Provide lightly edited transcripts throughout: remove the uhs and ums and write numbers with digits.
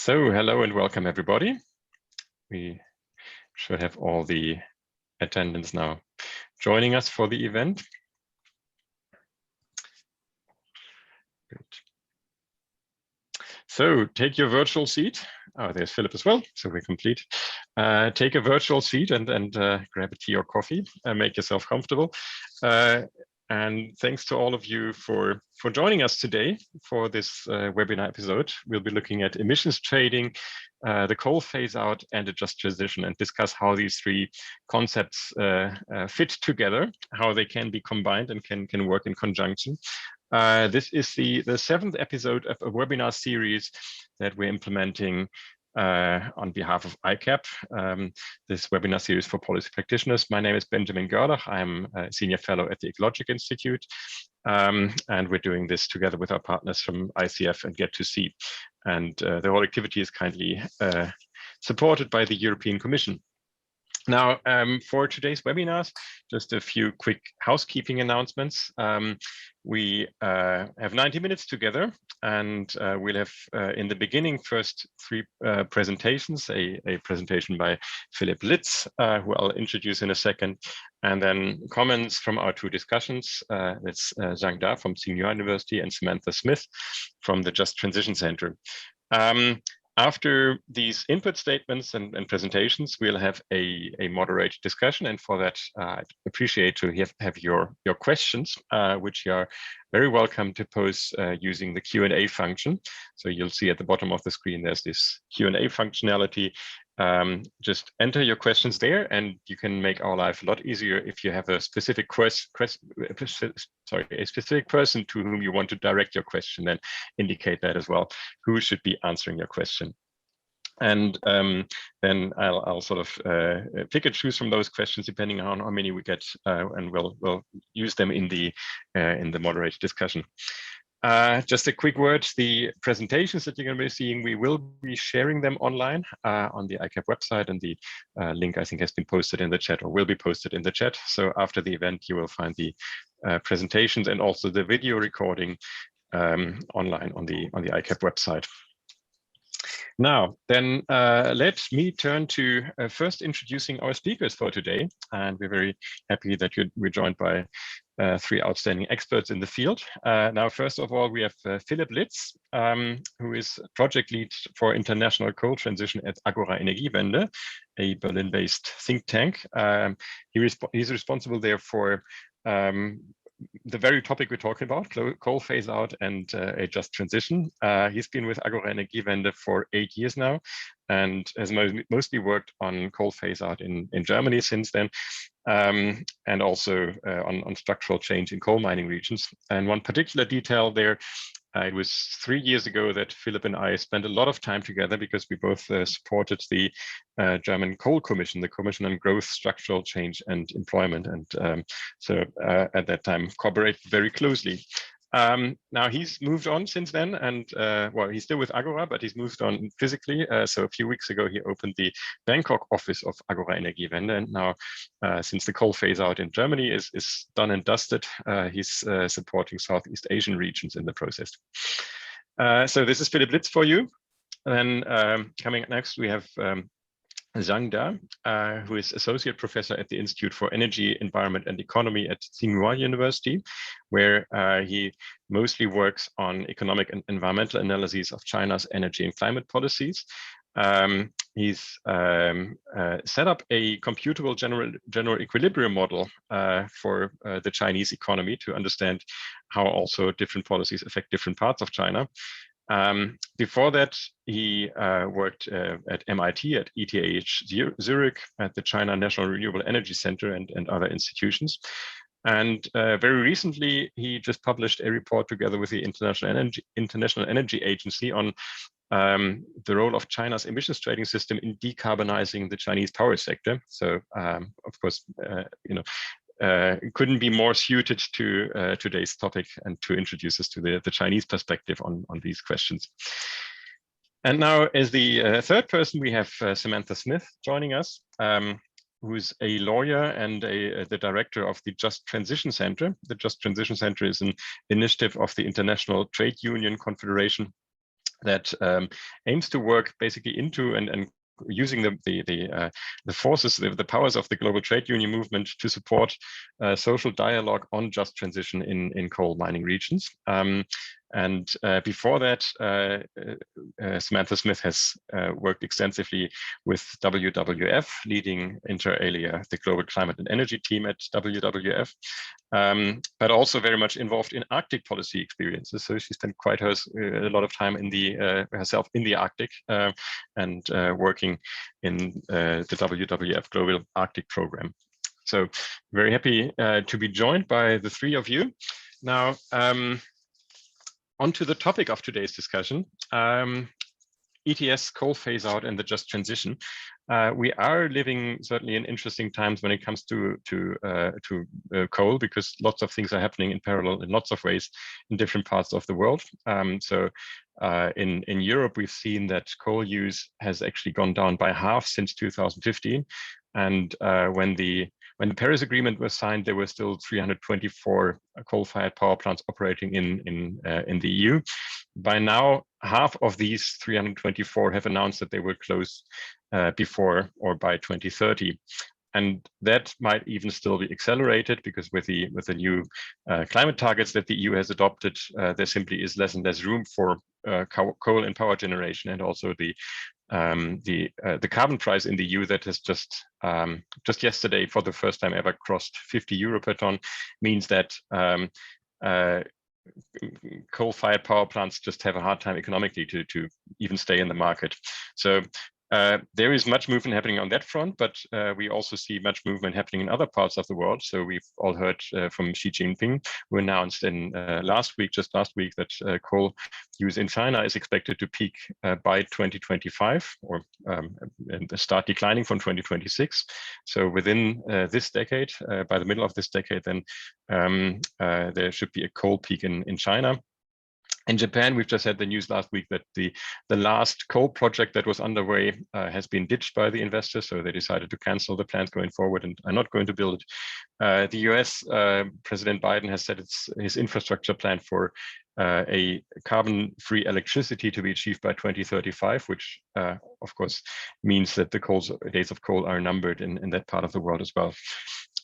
So hello and welcome everybody. We should have all the attendants now joining us for the event. Good. So take your virtual seat. Oh, there's Philip as well, so we're complete. Take a virtual seat and grab a tea or coffee and make yourself comfortable. And thanks to all of you for joining us today for this webinar episode. We'll be looking at emissions trading, the coal phase out, and a just transition, and discuss how these three concepts fit together, how they can be combined and can work in conjunction. This is the 7th episode of a webinar series that we're implementing on behalf of ICAP, this webinar series for policy practitioners. My name is Benjamin Gerlach. I'm a senior fellow at the Ecologic Institute, and we're doing this together with our partners from ICF and Get2See. And the whole activity is kindly supported by the European Commission. Now, for today's webinars, just a few quick housekeeping announcements. We have 90 minutes together, and we'll have in the beginning first three presentations, a presentation by Philip Litz, who I'll introduce in a second, and then comments from our two discussions. That's Zhang Da from Tsinghua University and Samantha Smith from the Just Transition Center. After these input statements and presentations, we'll have a moderated discussion. And for that, I'd appreciate to have your questions, which you are very welcome to pose using the Q&A function. So you'll see at the bottom of the screen, there's this Q&A functionality. Just enter your questions there, and you can make our life a lot easier if you have a specific a specific person to whom you want to direct your question, then indicate that as well, who should be answering your question. And then I'll sort of pick and choose from those questions depending on how many we get, and we'll use them in the moderated discussion. Just a quick word, the presentations that you're going to be seeing, we will be sharing them online on the ICAP website, and the link I think has been posted in the chat or will be posted in the chat. So after the event, you will find the presentations and also the video recording online on the ICAP website. Now, then let me turn to first introducing our speakers for today. And we're very happy that we're joined by three outstanding experts in the field. Now, first of all, we have Philip Litz, who is project lead for international coal transition at Agora Energiewende, a Berlin-based think tank. He's responsible there for the very topic we're talking about, coal phase out and a just transition. He's been with Agora Energiewende for 8 years now, and has mostly worked on coal phase out in Germany since then, and also on structural change in coal mining regions. And one particular detail there, it was 3 years ago that Philip and I spent a lot of time together because we both supported the German Coal Commission, the Commission on Growth, Structural Change and Employment. And so at that time, cooperated very closely. Now he's moved on since then, and well, he's still with Agora, but he's moved on physically. So a few weeks ago, he opened the Bangkok office of Agora Energiewende, and now since the coal phase out in Germany is done and dusted, he's supporting Southeast Asian regions in the process. So this is Philip Litz for you. And then coming up next, we have Zhang Da, who is Associate Professor at the Institute for Energy, Environment and Economy at Tsinghua University, where he mostly works on economic and environmental analyses of China's energy and climate policies. He's set up a computable general equilibrium model for the Chinese economy to understand how also different policies affect different parts of China. Before that, he worked at MIT, at ETH Zurich, at the China National Renewable Energy Center and other institutions. And very recently, he just published a report together with the International Energy Agency on the role of China's emissions trading system in decarbonizing the Chinese power sector. So, of course, it couldn't be more suited to today's topic and to introduce us to the Chinese perspective on these questions. And now, as the third person, we have Samantha Smith joining us, who's a lawyer and the director of the Just Transition Center. The Just Transition Center is an initiative of the International Trade Union Confederation, that aims to work basically into and using the forces, the powers of the global trade union movement to support social dialogue on just transition in coal mining regions. And before that, Samantha Smith has worked extensively with WWF, leading inter alia the global climate and energy team at WWF, but also very much involved in Arctic policy experiences. So she spent quite a lot of time in the herself in the Arctic and working in the WWF Global Arctic Program. So very happy to be joined by the three of you. Now, on to the topic of today's discussion, ETS, coal phase out, and the just transition. We are living certainly in interesting times when it comes to coal, because lots of things are happening in parallel in lots of ways in different parts of the world. So in Europe, we've seen that coal use has actually gone down by half since 2015. And when the Paris Agreement was signed, there were still 324 coal-fired power plants operating in the EU. By now, half of these 324 have announced that they will close before or by 2030. And that might even still be accelerated, because with the new climate targets that the EU has adopted, there simply is less and less room for coal and power generation, and also the carbon price in the EU that has just yesterday, for the first time ever, crossed 50 euro per ton, means that coal-fired power plants just have a hard time economically to even stay in the market. So there is much movement happening on that front, but we also see much movement happening in other parts of the world. So we've all heard from Xi Jinping, who announced in just last week, that coal use in China is expected to peak by 2025, or and start declining from 2026. So within this decade, by the middle of this decade, then there should be a coal peak in China. In Japan, we've just had the news last week that the last coal project that was underway has been ditched by the investors, so they decided to cancel the plans going forward and are not going to build it. The US, President Biden has set his infrastructure plan for a carbon-free electricity to be achieved by 2035, which of course means that the days of coal are numbered in that part of the world as well.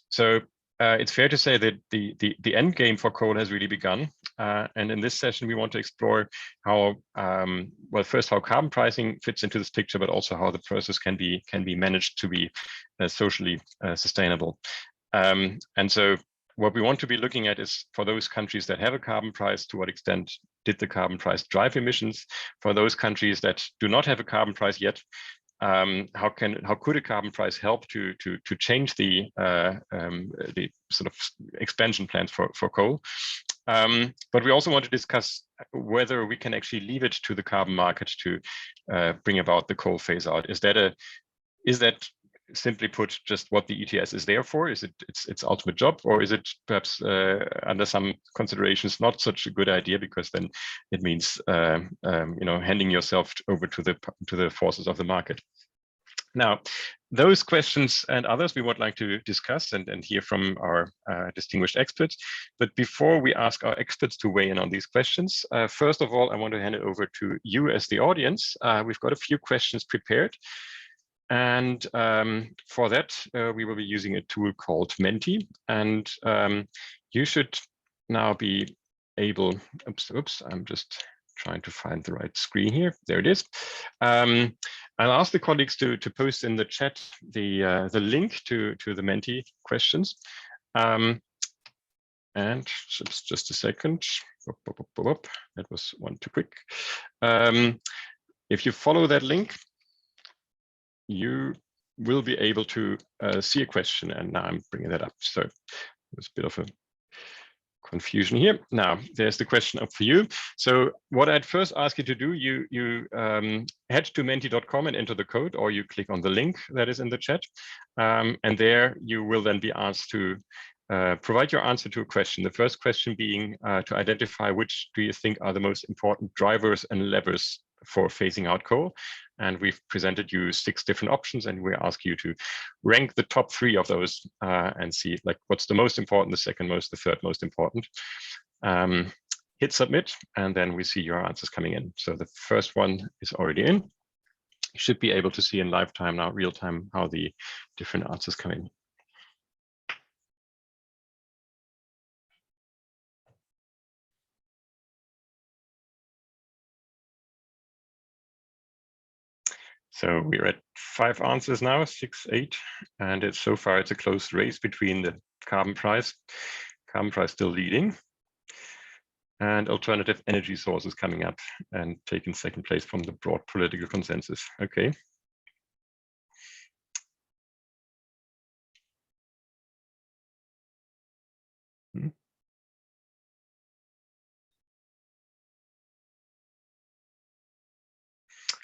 So it's fair to say that the end game for coal has really begun. And in this session, we want to explore how, first, how carbon pricing fits into this picture, but also how the process can be managed to be socially sustainable. And so what we want to be looking at is, for those countries that have a carbon price, to what extent did the carbon price drive emissions? For those countries that do not have a carbon price yet, how could a carbon price help to change the sort of expansion plans for coal? But we also want to discuss whether we can actually leave it to the carbon market to bring about the coal phase out. Is that simply put just what the ETS is there for? Is it its ultimate job, or is it perhaps under some considerations not such a good idea, because then it means handing yourself over to the forces of the market? Now, those questions and others we would like to discuss and hear from our distinguished experts. But before we ask our experts to weigh in on these questions, first of all, I want to hand it over to you as the audience. We've got a few questions prepared. And for that, we will be using a tool called Menti. And you should now be able, oops, I'm just trying to find the right screen here. There it is. I'll ask the colleagues to post in the chat the link to the Menti questions. And just a second. That was one too quick. If you follow that link, you will be able to see a question, and now I'm bringing that up. So there's a bit of a confusion here. Now there's the question up for you. So what I'd first ask you to do, you head to menti.com and enter the code, or you click on the link that is in the chat, and there you will then be asked to provide your answer to a question. The first question being to identify which do you think are the most important drivers and levers for phasing out coal. And we've presented you 6 different options, and we ask you to rank the top 3 of those and see like what's the most important, the second most, the third most important. hit submit, and then we see your answers coming in. So the first one is already in. You should be able to see in live time now, real time, how the different answers come in. So we're at 5 answers now, 6, 8, and it's so far it's a close race between the carbon price still leading, and alternative energy sources coming up and taking second place from the broad political consensus. Okay.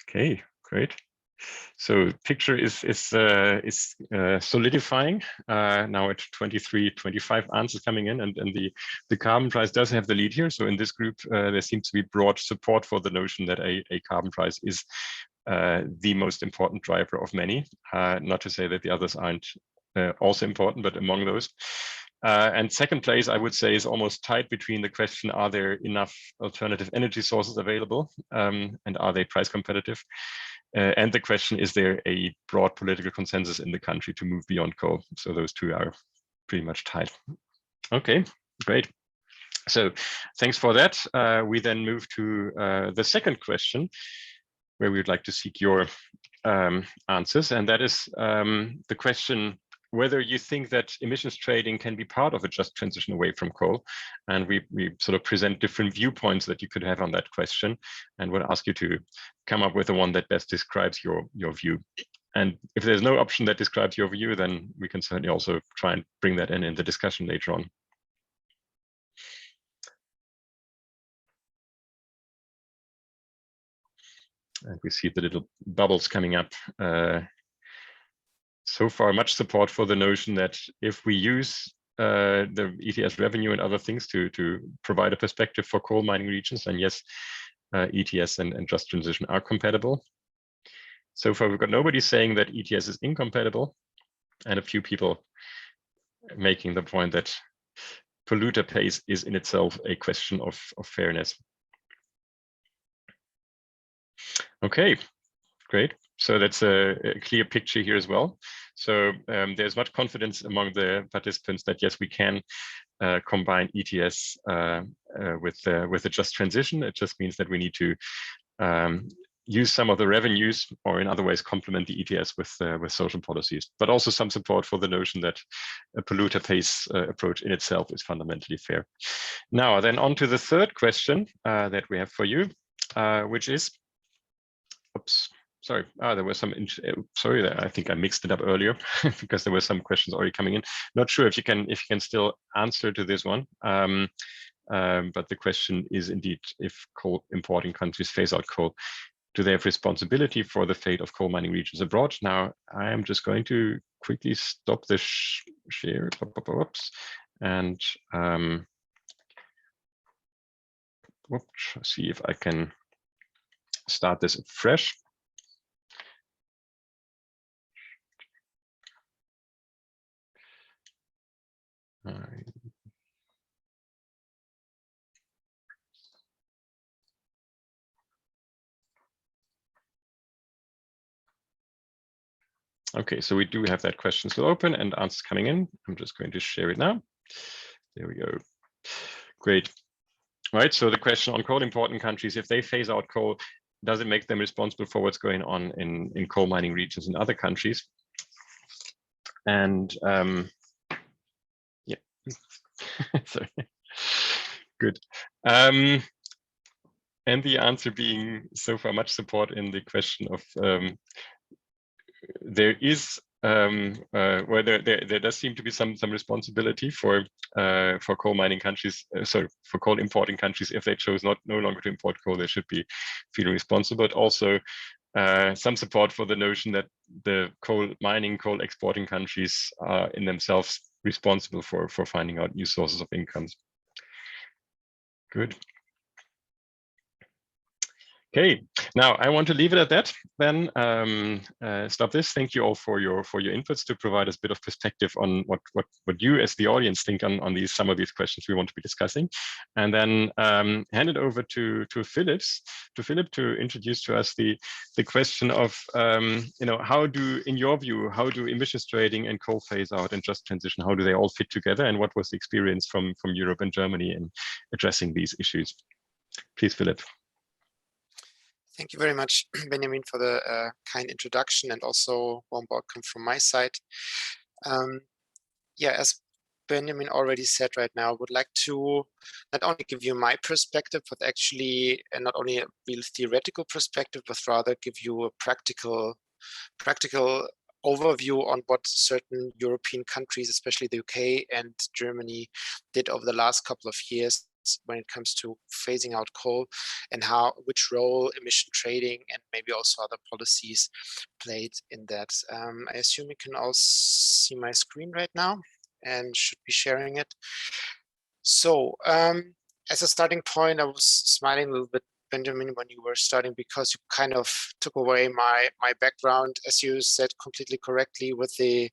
Okay, great. So picture is solidifying now at 23, 25 answers coming in, and the carbon price does have the lead here. So in this group, there seems to be broad support for the notion that a carbon price is the most important driver of many. Not to say that the others aren't also important, but among those. And second place, I would say, is almost tied between the question, are there enough alternative energy sources available, and are they price competitive? And the question, is there a broad political consensus in the country to move beyond coal? So those two are pretty much tied. Okay, great. So thanks for that. We then move to the second question, where we would like to seek your answers. And that is the question, whether you think that emissions trading can be part of a just transition away from coal. And we sort of present different viewpoints that you could have on that question, and would ask you to come up with the one that best describes your view. And if there's no option that describes your view, then we can certainly also try and bring that in the discussion later on. And we see the little bubbles coming up. So far, much support for the notion that if we use the ETS revenue and other things to provide a perspective for coal mining regions, then yes, ETS and just transition are compatible. So far, we've got nobody saying that ETS is incompatible, and a few people making the point that polluter pays is in itself a question of fairness. Okay, great. So that's a clear picture here as well. So there's much confidence among the participants that yes, we can combine ETS with a just transition. It just means that we need to use some of the revenues, or in other ways complement the ETS with social policies, but also some support for the notion that a polluter pays approach in itself is fundamentally fair. Now, then on to the third question that we have for you, which is, oops. Sorry, there was some, sorry, I think I mixed it up earlier because there were some questions already coming in. Not sure if you can still answer to this one. But the question is indeed, if coal importing countries phase out coal, do they have responsibility for the fate of coal mining regions abroad? Now, I am just going to quickly stop the share, oops, and see if I can start this fresh. Okay, so we do have that question still open and answers coming in. I'm just going to share it now. There we go. Great. Right, so the question on coal importing countries, if they phase out coal, does it make them responsible for what's going on in coal mining regions in other countries? And yeah, sorry. Good. And the answer being so far much support in the question of there is well, there does seem to be some responsibility for coal mining countries, sorry, for coal importing countries. If they chose no longer to import coal, they should be feeling responsible. But also some support for the notion that the coal exporting countries are in themselves responsible for finding out new sources of incomes. Good. Okay, now I want to leave it at that. Then stop this. Thank you all for your inputs to provide us a bit of perspective on what you as the audience think on these some of these questions we want to be discussing, and then hand it over to Philip to introduce to us the question of how do, in your view, how do emissions trading and coal phase out and just transition, how do they all fit together, and what was the experience from Europe and Germany in addressing these issues? Please, Philip. Thank you very much, Benjamin, for the kind introduction, and also warm welcome from my side. Yeah, as Benjamin already said right now, I would like to not only give you my perspective, but actually not only a real theoretical perspective, but rather give you a practical overview on what certain European countries, especially the UK and Germany, did over the last couple of years when it comes to phasing out coal, and which role emission trading and maybe also other policies played in that. I assume you can all see my screen right now and should be sharing it. So as a starting point, I was smiling a little bit, Benjamin, when you were starting, because you kind of took away my background, as you said completely correctly, with the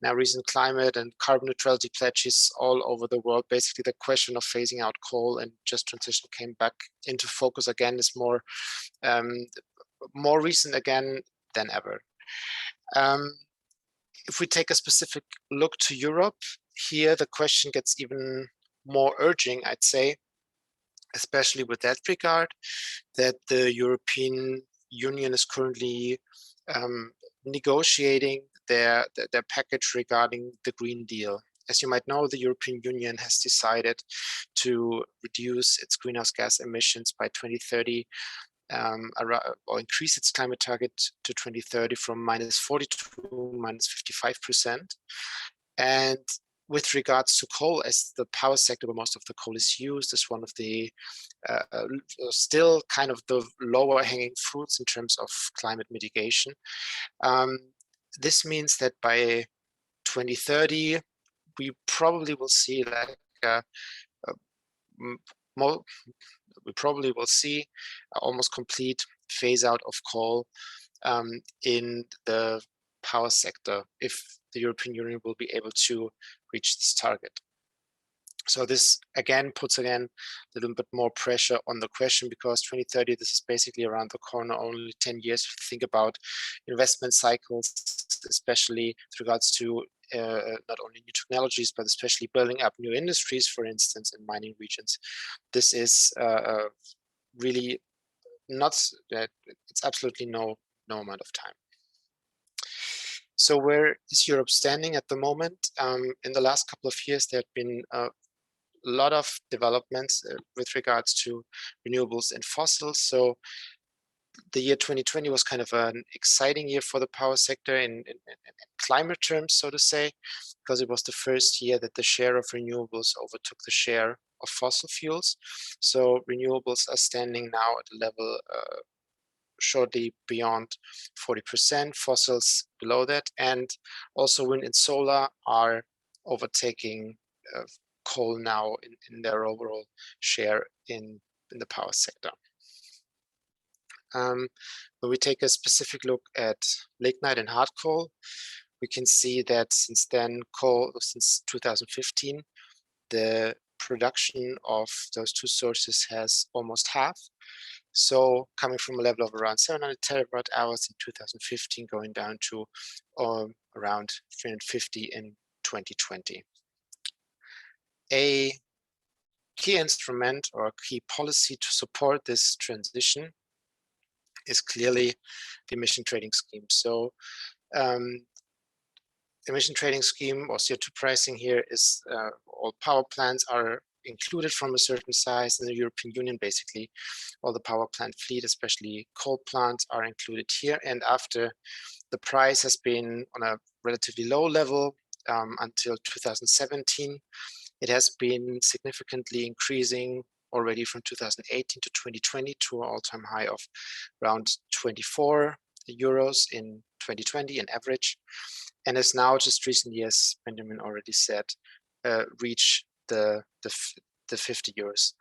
now recent climate and carbon neutrality pledges all over the world. Basically, the question of phasing out coal and just transition came back into focus again, is more recent again than ever. If we take a specific look to Europe, here the question gets even more urgent, I'd say, especially with that regard, that the European Union is currently negotiating their package regarding the Green Deal. As you might know, the European Union has decided to reduce its greenhouse gas emissions by 2030, or increase its climate target to 2030 from -40% to -55%. And with regards to coal, as the power sector where most of the coal is used, is one of the still kind of the lower hanging fruits in terms of climate mitigation. This means that by 2030, we probably will see almost complete phase out of coal in the power sector, if the European Union will be able to reach this target. So this again puts a little bit more pressure on the question, because 2030, this is basically around the corner, only 10 years to think about investment cycles, especially with regards to not only new technologies, but especially building up new industries, for instance, in mining regions. This is really not, it's absolutely no amount of time. So where is Europe standing at the moment? In the last couple of years, there have been a lot of developments with regards to renewables and fossils. So the year 2020 was kind of an exciting year for the power sector in climate terms, so to say, because it was the first year that the share of renewables overtook the share of fossil fuels. So renewables are standing now at a level shortly beyond 40%, fossils below that, and also wind and solar are overtaking coal now in their overall share in the power sector. When we take a specific look at lignite and hard coal, we can see that since 2015, the production of those two sources has almost halved. So coming from a level of around 700 terawatt hours in 2015, going down to around 350 in 2020. A key instrument or a key policy to support this transition is clearly the emission trading scheme. So emission trading scheme, or CO2 pricing here, is all power plants are included from a certain size in the European Union. Basically, all the power plant fleet, especially coal plants, are included here. And after the price has been on a relatively low level until 2017, it has been significantly increasing already from 2018 to 2020 to an all-time high of around 24 euros in 2020 in average, and has now just recently, as Benjamin already said, reached the 50 euros.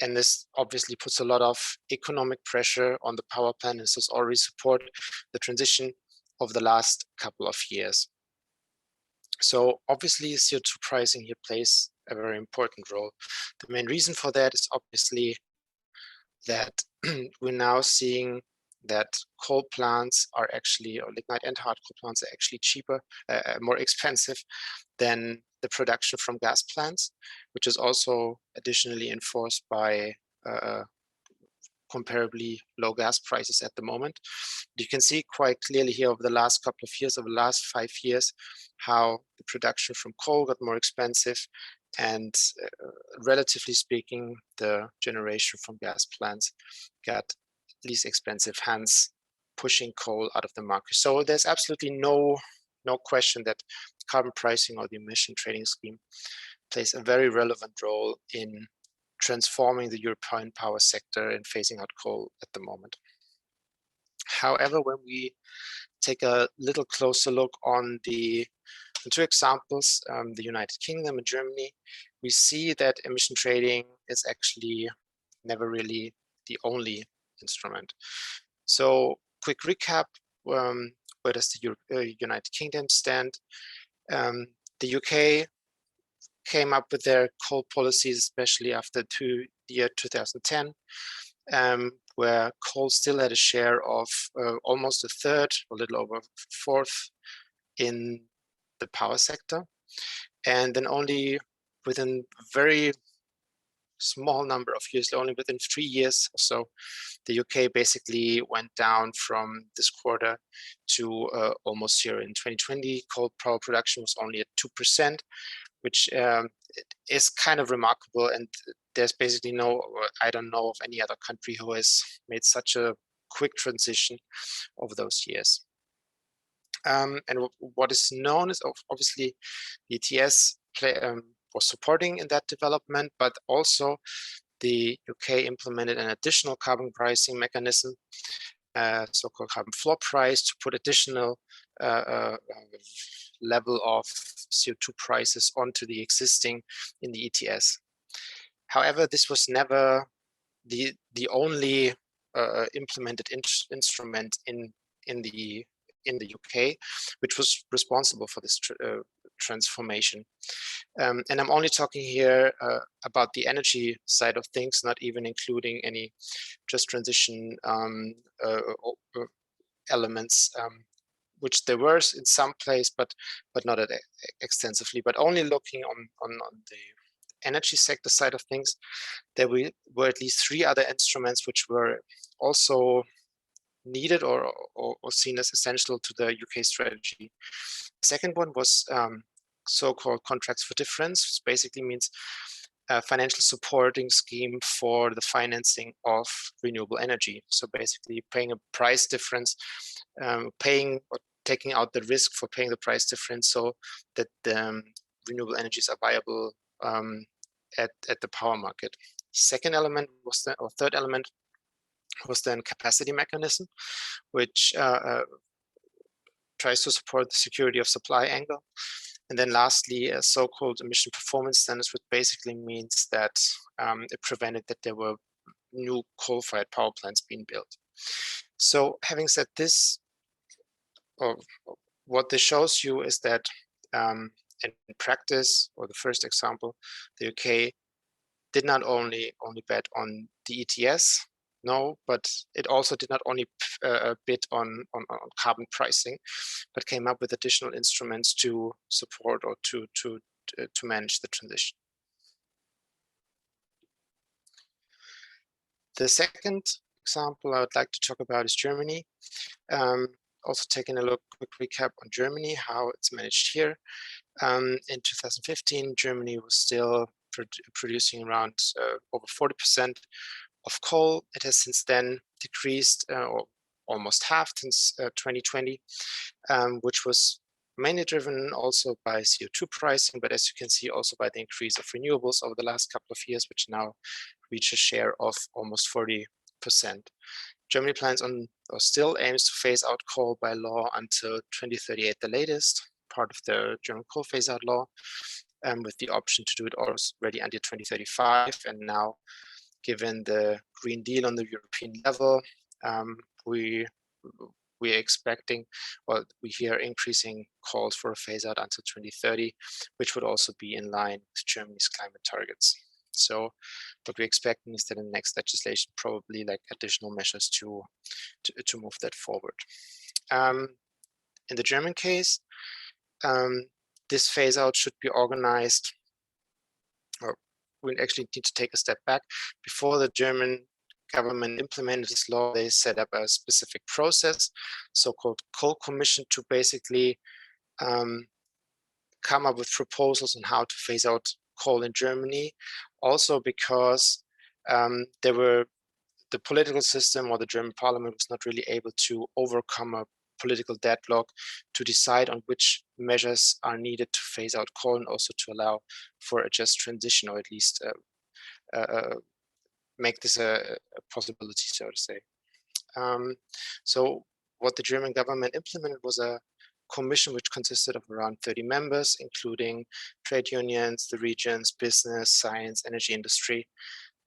And this obviously puts a lot of economic pressure on the power plant, and this has already supported the transition of the last couple of years. So obviously CO2 pricing here plays a very important role. The main reason for that is obviously that we're now seeing that coal plants are actually, or lignite and hard coal plants are actually cheaper, more expensive than the production from gas plants, which is also additionally enforced by comparably low gas prices at the moment. You can see quite clearly here over the last couple of years, over the last 5 years, how the production from coal got more expensive, and relatively speaking, the generation from gas plants got least expensive, hence pushing coal out of the market. So there's absolutely no question that carbon pricing or the emission trading scheme plays a very relevant role in transforming the European power sector and phasing out coal at the moment. However, when we take a little closer look on the two examples, the United Kingdom and Germany, we see that emission trading is actually never really the only instrument. So quick recap, where does the United Kingdom stand? The UK came up with their coal policies, especially after the year 2010, where coal still had a share of almost a third, a little over a fourth in the power sector. And then only within a very small number of years, only within 3 years or so, the UK basically went down from this quarter to almost zero. In 2020, coal power production was only at 2%, which is kind of remarkable. And there's basically I don't know of any other country who has made such a quick transition over those years. And what is known is obviously the ETS was supporting in that development, but also the UK implemented an additional carbon pricing mechanism, so-called carbon floor price, to put additional level of CO2 prices onto the existing in the ETS. However, this was never the only implemented instrument in the UK, which was responsible for this transformation. And I'm only talking here about the energy side of things, not even including any just transition elements, which there were in some place, but not extensively. But only looking on the energy sector side of things, there were at least 3 other instruments which were also needed or seen as essential to the UK strategy. The second one was so-called contracts for difference, which basically means a financial supporting scheme for the financing of renewable energy. So basically paying a price difference, paying or taking out the risk for paying the price difference so that the renewable energies are viable at the power market. Second element was or third element was then capacity mechanism, which tries to support the security of supply angle. And then lastly, a so-called emission performance standards, which basically means that it prevented that there were new coal-fired power plants being built. So having said this, what this shows you is that in practice, or the first example, the UK did not only bet on the ETS, no, but it also did not only bid on carbon pricing, but came up with additional instruments to support or to manage the transition. The second example I would like to talk about is Germany. Also taking a quick recap on Germany, how it's managed here. In 2015, Germany was still producing around over 40% of coal. It has since then decreased or almost halved since 2020, which was mainly driven also by CO2 pricing, but as you can see, also by the increase of renewables over the last couple of years, which now reach a share of almost 40%. Germany plans on, or still aims to phase out coal by law until 2038 the latest, part of the German coal phase-out law, with the option to do it already until 2035. And now given the Green Deal on the European level, we're expecting, well, we hear increasing calls for a phase out until 2030, which would also be in line with Germany's climate targets. So what we're expecting is that in the next legislation, probably like additional measures to move that forward. In the German case, this phase out should be organized, or we actually need to take a step back. Before the German government implemented this law, they set up a specific process, so-called coal commission, to basically come up with proposals on how to phase out coal in Germany. Also because the political system or the German parliament was not really able to overcome a political deadlock to decide on which measures are needed to phase out coal and also to allow for a just transition, or at least make this a possibility, so to say. So what the German government implemented was a commission which consisted of around 30 members, including trade unions, the regions, business, science, energy industry,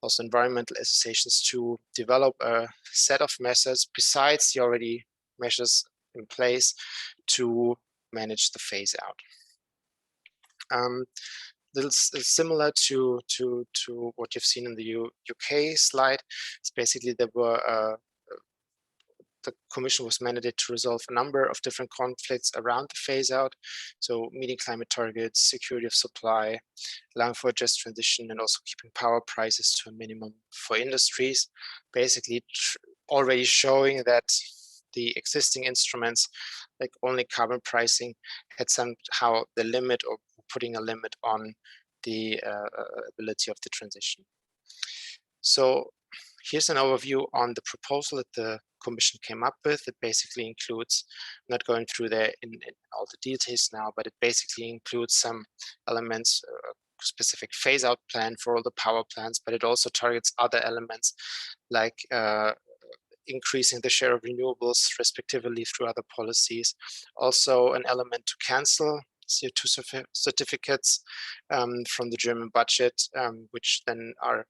also environmental associations, to develop a set of measures besides the already measures in place to manage the phase out. This is similar to what you've seen in the UK slide. It's basically there were the Commission was mandated to resolve a number of different conflicts around the phase out. So meeting climate targets, security of supply, allowing for a just transition, and also keeping power prices to a minimum for industries. Basically already showing that the existing instruments, like only carbon pricing, had somehow the limit, or putting a limit on the ability of the transition. So here's an overview on the proposal that the Commission came up with. It basically includes, I'm not going through there in all the details now, but it basically includes some elements, a specific phase out plan for all the power plants, but it also targets other elements like increasing the share of renewables respectively through other policies. Also an element to cancel CO2 certificates from the German budget, which then are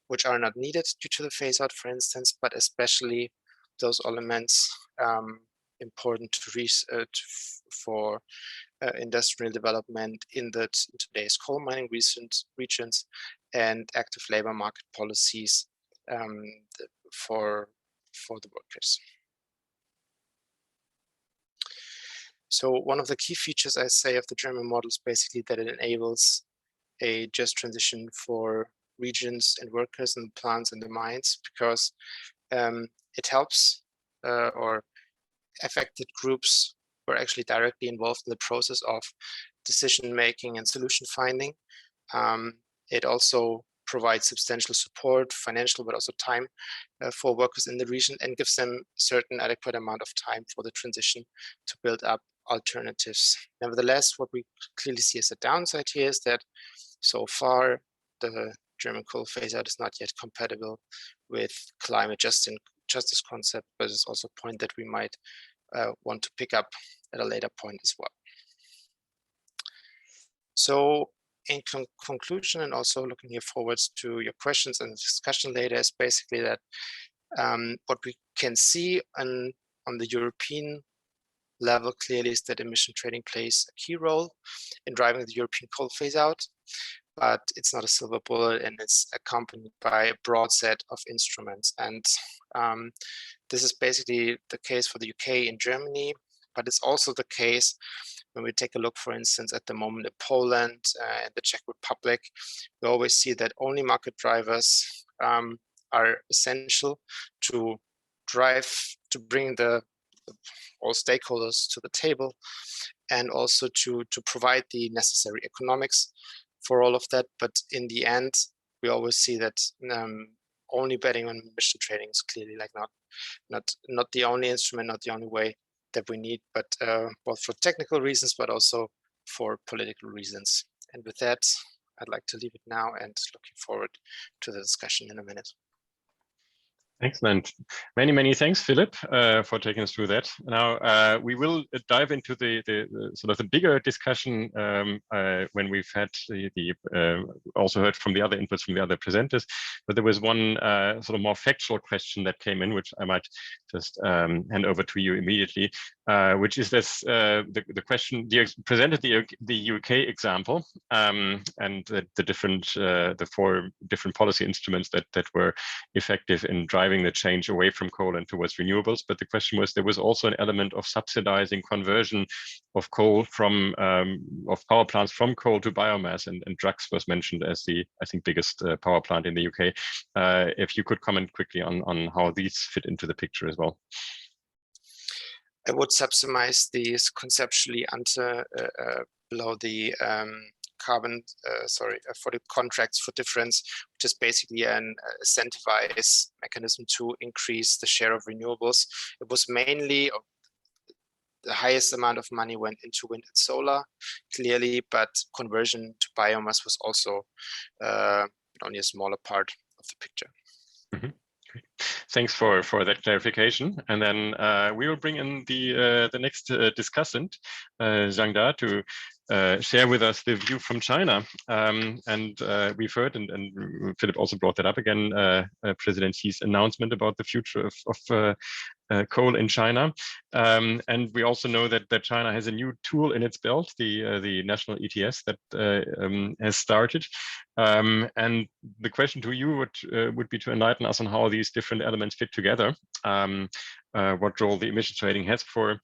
which are not needed due to the phase out, for instance, but especially those elements important to for industrial development in today's coal mining regions, and active labor market policies for the workers. So one of the key features, I say, of the German model is basically that it enables a just transition for regions and workers and plants and the mines, because it helps or affected groups who are actually directly involved in the process of decision making and solution finding. It also provides substantial support, financial but also time, for workers in the region, and gives them a certain adequate amount of time for the transition to build up alternatives. Nevertheless, what we clearly see as a downside here is that so far the German coal phase out is not yet compatible with climate justice concept, but it's also a point that we might want to pick up at a later point as well. So in conclusion, and also looking here forwards to your questions and discussion later, is basically that what we can see on the European level clearly is that emission trading plays a key role in driving the European coal phase out, but it's not a silver bullet, and it's accompanied by a broad set of instruments. And this is basically the case for the UK and Germany, but it's also the case when we take a look, for instance, at the moment in Poland and the Czech Republic. We always see that only market drivers are essential to bring all stakeholders to the table, and also to provide the necessary economics for all of that. But in the end, we always see that only betting on emission trading is clearly like not the only instrument, not the only way that we need, but both for technical reasons, but also for political reasons. And with that, I'd like to leave it now and looking forward to the discussion in a minute. Excellent. Many thanks, Philip, for taking us through that. Now we will dive into the sort of the bigger discussion when we've had also heard from the other inputs from the other presenters. But there was one sort of more factual question that came in, which I might just hand over to you immediately, which is this: the question presented the UK example and the 4 different policy instruments that were effective in driving the change away from coal and towards renewables. But the question was, there was also an element of subsidizing conversion of coal from of power plants from coal to biomass, and Drax was mentioned as the, I think, biggest power plant in the UK. If you could comment quickly on how these fit into the picture as well. I would subsumize these conceptually below the carbon, for the contracts for difference, which is basically an incentivize mechanism to increase the share of renewables. It was mainly the highest amount of money went into wind and solar, clearly, but conversion to biomass was also only a smaller part of the picture. Mm-hmm. Thanks for that clarification. And then we will bring in the next discussant, Zhang Da, to share with us the view from China. And we've heard, and Philip also brought that up again, President Xi's announcement about the future of coal in China. And we also know that China has a new tool in its belt, the national ETS that has started. And the question to you would be to enlighten us on how these different elements fit together, what role the emission trading has for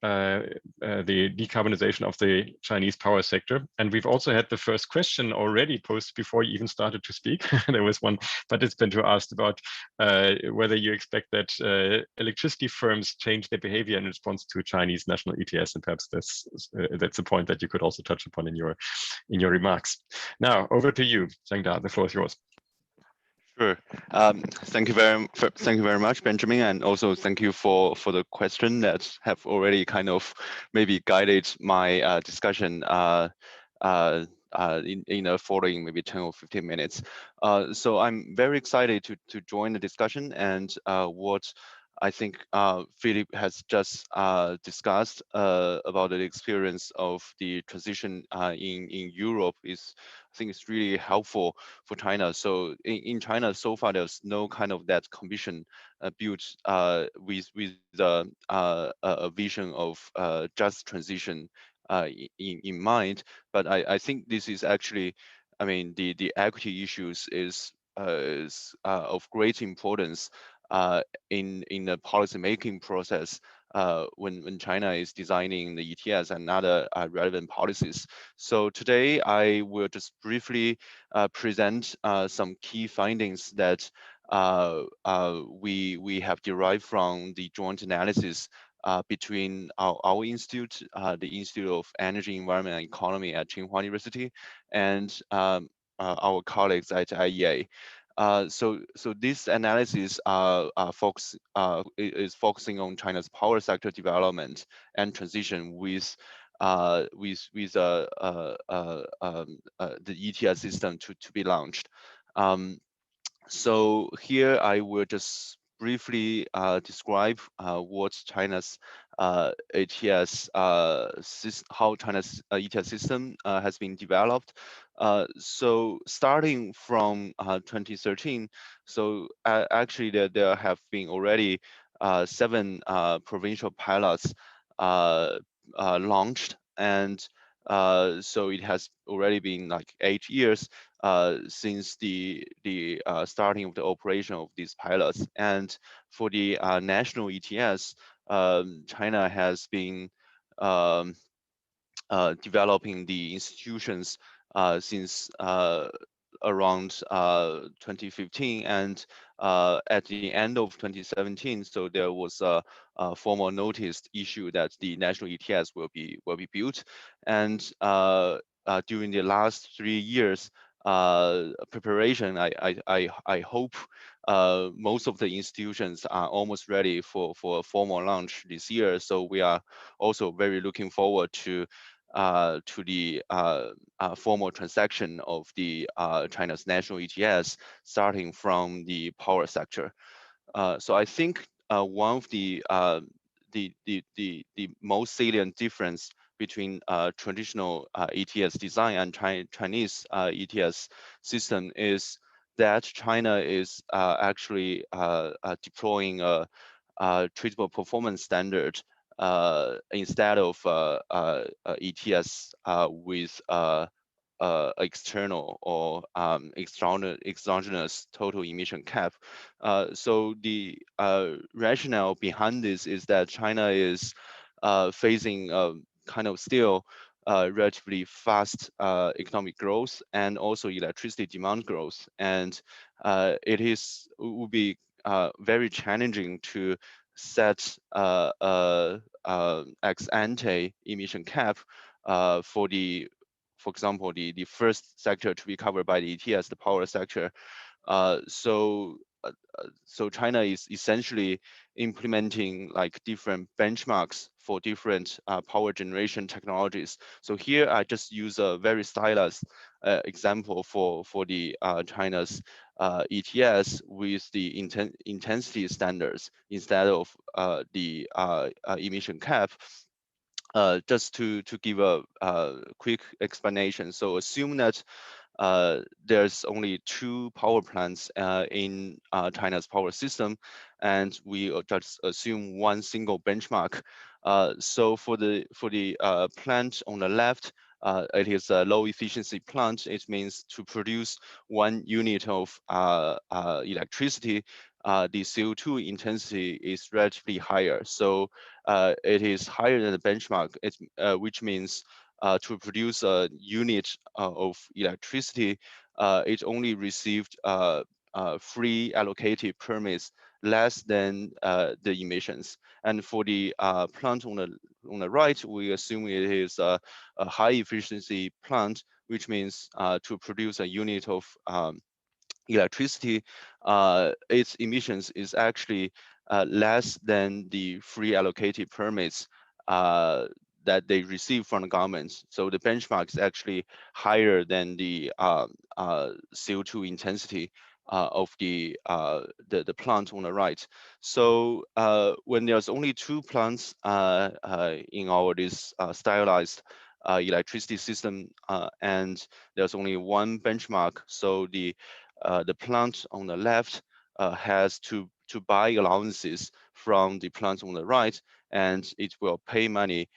the decarbonization of the Chinese power sector. And we've also had the first question already posed before you even started to speak. There was one participant who asked about whether you expect that electricity firms change their behavior in response to Chinese national ETS, and perhaps that's a point that you could also touch upon in your remarks. Now, over to you, Zhang Da, the floor is yours. Sure. Thank you very much, Benjamin, and also thank you for the question that have already kind of maybe guided my discussion in the following maybe 10 or 15 minutes. So I'm very excited to join the discussion, and what I think Philip has just discussed about the experience of the transition in Europe is, I think it's really helpful for China. So in China, so far, there's no kind of that commission built with a vision of just transition in mind. But I think this is actually, I mean, the equity issues is of great importance in the policymaking process when China is designing the ETS and other relevant policies. So today I will just briefly present some key findings that we have derived from the joint analysis between our institute, the Institute of Energy, Environment and Economy at Tsinghua University, and our colleagues at IEA. So this analysis is focusing on China's power sector development and transition with the ETS system to be launched. So here I will just briefly describe what China's ETS how China's ETS system has been developed. So starting from 2013, so actually there have been already 7 provincial pilots launched, and so it has already been like 8 years since the starting of the operation of these pilots. And for the national ETS, China has been developing the institutions since around 2015, and at the end of 2017, so there was a formal notice issued that the national ETS will be built, and during the last 3 years preparation, I hope most of the institutions are almost ready for a formal launch this year. So we are also very looking forward to the formal transaction of the China's national ETS starting from the power sector. So I think one of the most salient difference between traditional ETS design and Chinese ETS system is that China is actually deploying a treatable performance standard instead of ETS with external or exogenous total emission cap. So the rationale behind this is that China is facing kind of still relatively fast economic growth and also electricity demand growth, and it would be very challenging to set ex ante emission cap for example, the first sector to be covered by the ETS, the power sector. So China is essentially implementing like different benchmarks for different power generation technologies. So here I just use a very stylized example for the China's ETS with the intensity standards instead of the emission cap. Just to give a quick explanation. So assume that there's only 2 power plants in China's power system, and we just assume one single benchmark. So for the plant on the left, it is a low efficiency plant. It means to produce 1 unit of electricity, the CO2 intensity is relatively higher. So it is higher than the benchmark, which means to produce a unit of electricity, it only received free allocated permits less than the emissions. And for the plant on the right, we assume it is a high efficiency plant, which means to produce a unit of electricity, its emissions is actually less than the free allocated permits that they receive from the government. So the benchmark is actually higher than the CO2 intensity of the plant on the right. So when there's only 2 plants in our this stylized electricity system, and there's only one benchmark, so the plant on the left has to buy allowances from the plant on the right, and it will pay money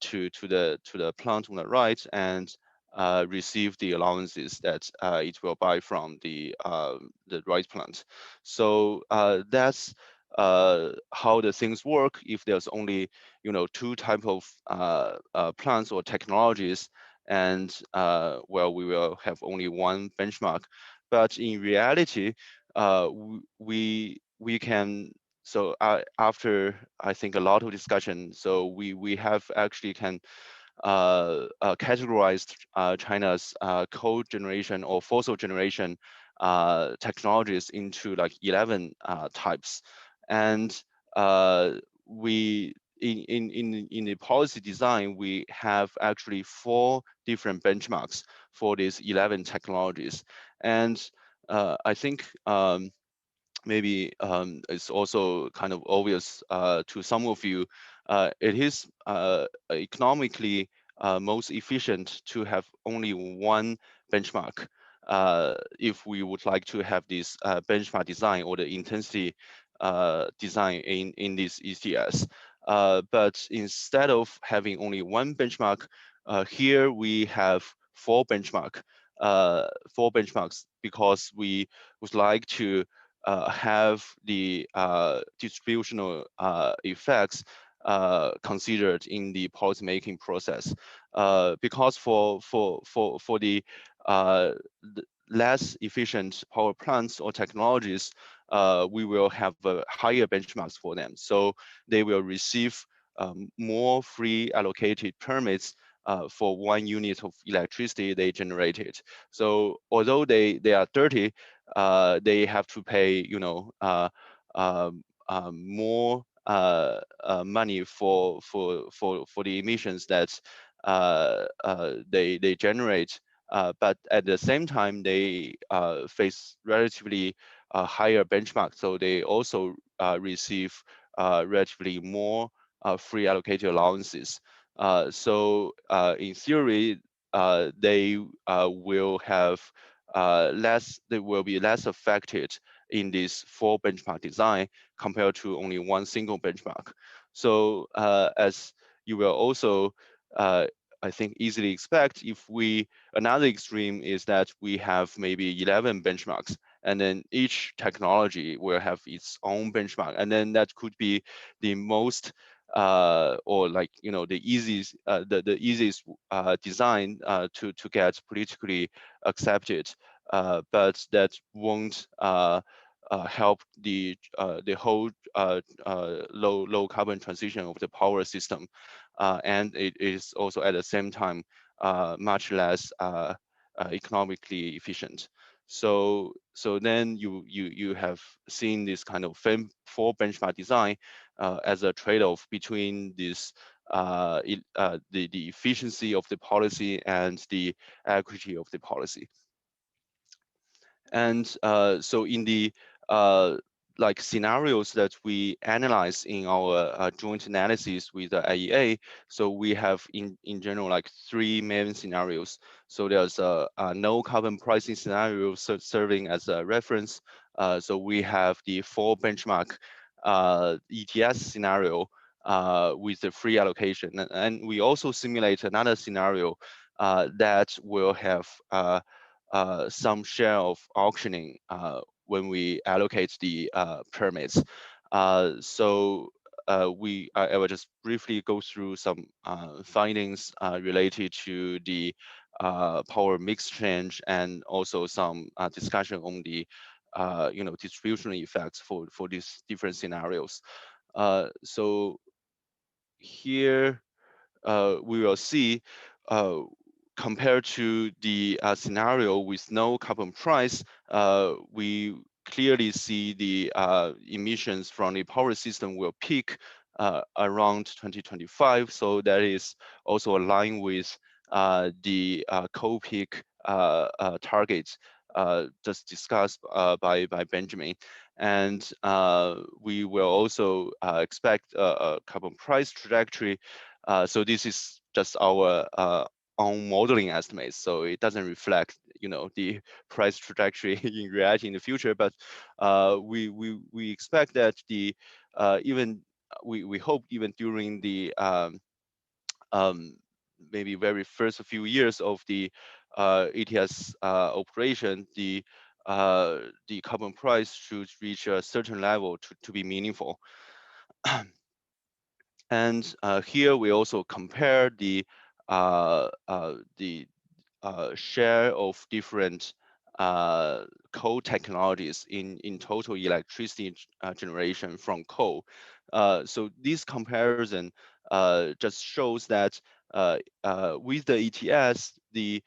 to the plant on the right and receive the allowances that it will buy from the right plant. So that's how the things work if there's only 2 type of plants or technologies, and well, we will have only one benchmark. But in reality, we can, so after I think a lot of discussion, so we have actually can categorized China's coal generation or fossil generation technologies into like 11 types, and we in the policy design, we have actually 4 different benchmarks for these 11 technologies. And I think maybe it's also kind of obvious to some of you, it is economically most efficient to have only one benchmark if we would like to have this benchmark design or the intensity design in this ETS. But instead of having only one benchmark, here we have 4 benchmarks because we would like to have the distributional effects considered in the policymaking process. Because for the less efficient power plants or technologies, we will have higher benchmarks for them. So they will receive more free allocated permits for 1 unit of electricity they generated. So although they are dirty, they have to pay, more money for the emissions that they generate. But at the same time, they face relatively a higher benchmark, so they also receive relatively more free allocated allowances. So in theory, they will have they will be less affected in this 4 benchmark design compared to only one single benchmark. So as you will also I think easily expect, if we another extreme is that we have maybe 11 benchmarks, and then each technology will have its own benchmark, and then that could be the most or like the easiest the easiest design to get politically accepted, but that won't help the whole low carbon transition of the power system, and it is also at the same time much less economically efficient. So then you have seen this kind of 4 benchmark design as a trade-off between this the efficiency of the policy and the equity of the policy. And so in the like scenarios that we analyze in our joint analysis with the IEA, so we have in general like 3 main scenarios. So there's a no carbon pricing scenario serving as a reference. So we have the 4 benchmark ETS scenario with the free allocation, and we also simulate another scenario that will have some share of auctioning when we allocate the permits. So I will just briefly go through some findings related to the power mix change, and also some discussion on the distribution effects for these different scenarios. So here we will see compared to the scenario with no carbon price, we clearly see the emissions from the power system will peak around 2025. So that is also aligned with the coal peak targets just discussed by Benjamin. And we will also expect a carbon price trajectory. So this is just our own modeling estimates, so it doesn't reflect the price trajectory in reality in the future. But we expect that the even we hope even during the maybe very first few years of the ETS operation, the carbon price should reach a certain level to be meaningful. And here we also compare the share of different coal technologies in total electricity generation from coal. So this comparison just shows that with the ETS, the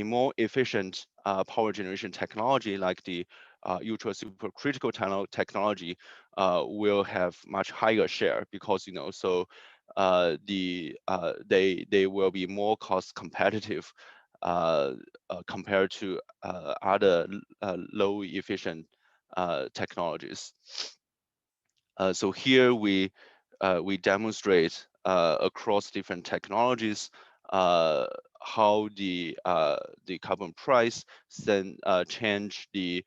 more efficient power generation technology, like the ultra supercritical technology, will have much higher share, because so they will be more cost competitive compared to other low efficient technologies. So here we demonstrate across different technologies how the carbon price then change the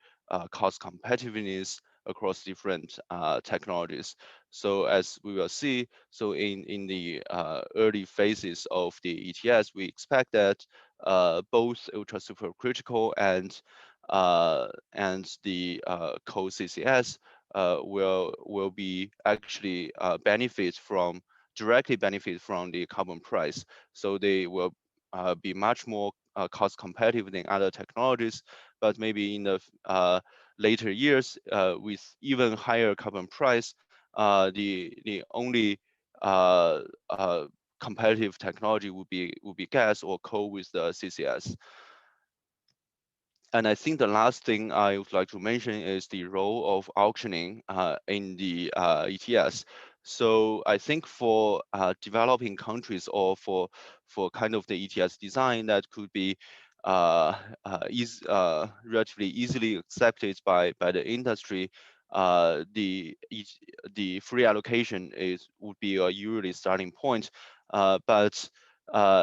cost competitiveness across different technologies. So as we will see, so in the early phases of the ETS, we expect that both ultra supercritical and the coal CCS will be actually directly benefit from the carbon price. So they will be much more cost competitive than other technologies. But maybe in the later years, with even higher carbon price, the only competitive technology would be gas or coal with the CCS. And I think the last thing I would like to mention is the role of auctioning in the ETS. So I think for developing countries, or for kind of the ETS design, that could be relatively easily accepted by the industry, the free allocation would be a usually starting point. But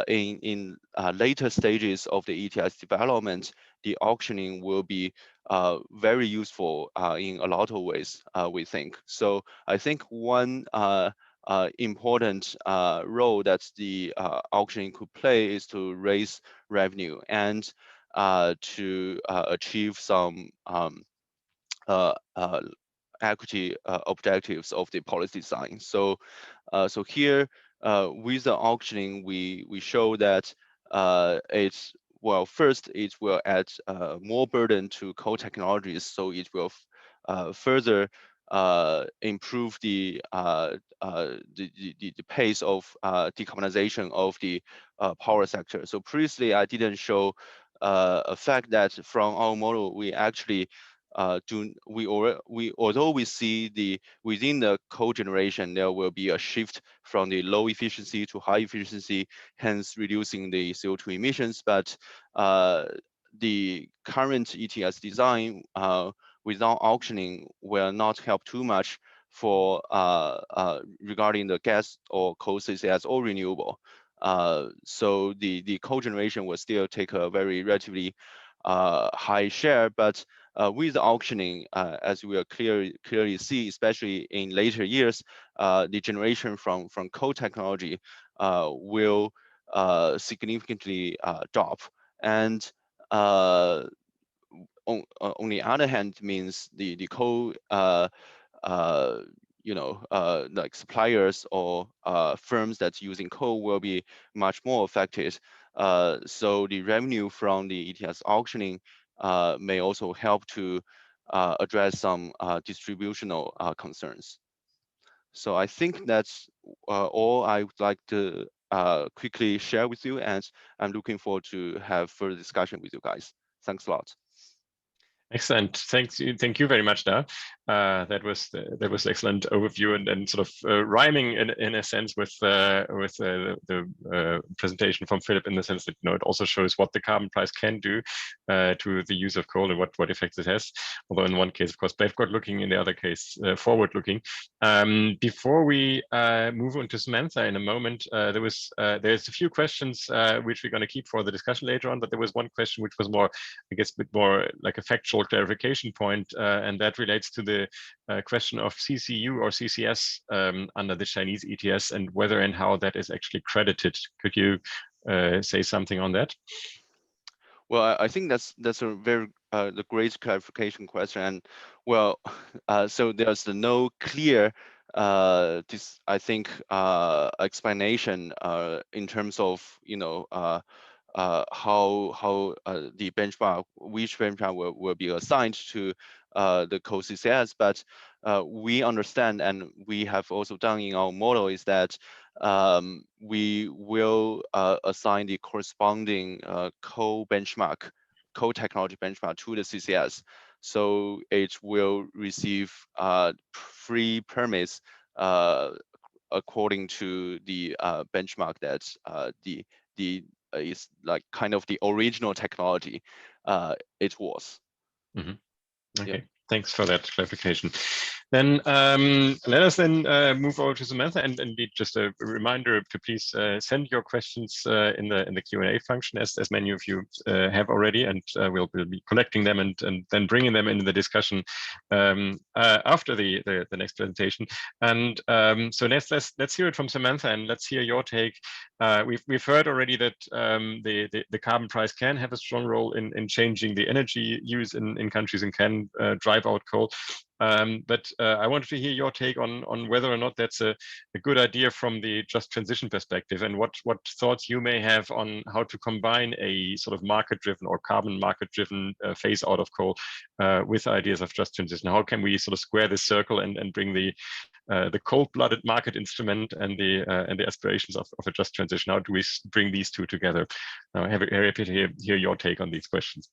in later stages of the ETS development, the auctioning will be very useful in a lot of ways, we think. So I think one important role that the auctioning could play is to raise revenue and to achieve some equity objectives of the policy design. So, so here with the auctioning, we show that it's first it will add more burden to coal technologies, so it will further improve the pace of decarbonization of the power sector. So previously, I didn't show a fact that from our model we actually although we see within the cogeneration there will be a shift from the low efficiency to high efficiency, hence reducing the CO2 emissions, but the current ETS design without auctioning will not help too much for regarding the gas or coal CCS or renewable. So the cogeneration will still take a very relatively high share, but with auctioning, as we will clearly see, especially in later years, the generation from coal technology will significantly drop. And on the other hand, means the coal like suppliers or firms that's using coal will be much more affected. So the revenue from the ETS auctioning may also help to address some distributional concerns. So I think that's all I would like to quickly share with you, and I'm looking forward to have further discussion with you guys. Thanks a lot. Excellent. Thank you very much, Da. That was excellent overview and sort of rhyming in a sense with the presentation from Philip, in the sense that it also shows what the carbon price can do to the use of coal and what effects it has. Although in one case, of course, backward looking, in the other case, forward looking. Before we move on to Samantha in a moment, there's a few questions which we're going to keep for the discussion later on, but there was one question which was more, I guess, a bit more like a factual clarification point, and that relates to the question of CCU or CCS under the Chinese ETS and whether and how that is actually credited. Could you say something on that? Well, I think that's a very the great clarification question. And well, so there's no clear I think explanation in terms of how the benchmark, which benchmark will be assigned to the coal CCS, but we understand, and we have also done in our model, is that we will assign the corresponding coal technology benchmark to the CCS. So it will receive free permits according to the benchmark that is like kind of the original technology it was. Mm-hmm. Okay. Yeah. Thanks for that clarification. Then let us then move over to Samantha, and indeed just a reminder to please send your questions in the Q&A function, as many of you have already, and we'll be collecting them and then bringing them into the discussion after the next presentation. And so let's hear it from Samantha, and let's hear your take. We've heard already that the carbon price can have a strong role in changing the energy use in countries and can drive out coal. But I wanted to hear your take on whether or not that's a good idea from the just transition perspective, and what thoughts you may have on how to combine a sort of market-driven or carbon market-driven phase out of coal with ideas of just transition. How can we sort of square this circle and bring the cold-blooded market instrument and the aspirations of a just transition? How do we bring these two together? I'm happy to hear your take on these questions.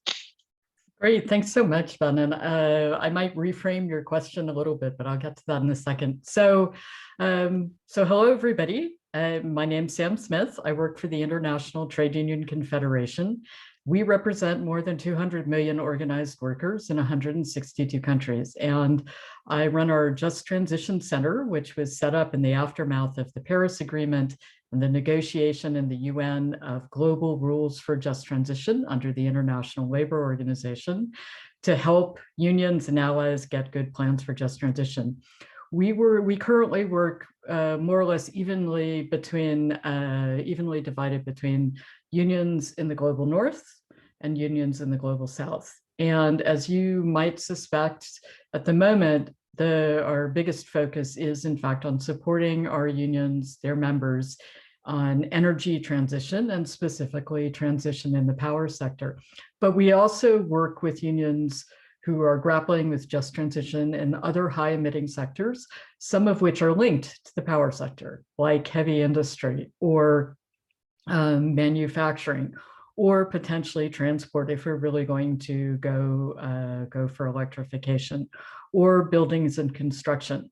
Great, thanks so much, Ben. And I might reframe your question a little bit, but I'll get to that in a second. So, hello, everybody. My name's Sam Smith. I work for the International Trade Union Confederation. We represent more than 200 million organized workers in 162 countries. And I run our Just Transition Center, which was set up in the aftermath of the Paris Agreement and the negotiation in the UN of global rules for just transition under the International Labor Organization to help unions and allies get good plans for just transition. We currently work more or less evenly divided between unions in the global north and unions in the global south. And as you might suspect, at the moment, our biggest focus is in fact on supporting our unions, their members, on energy transition and specifically transition in the power sector. But we also work with unions who are grappling with just transition in other high emitting sectors, some of which are linked to the power sector, like heavy industry or manufacturing, or potentially transport if we're really going to go for electrification, or buildings and construction.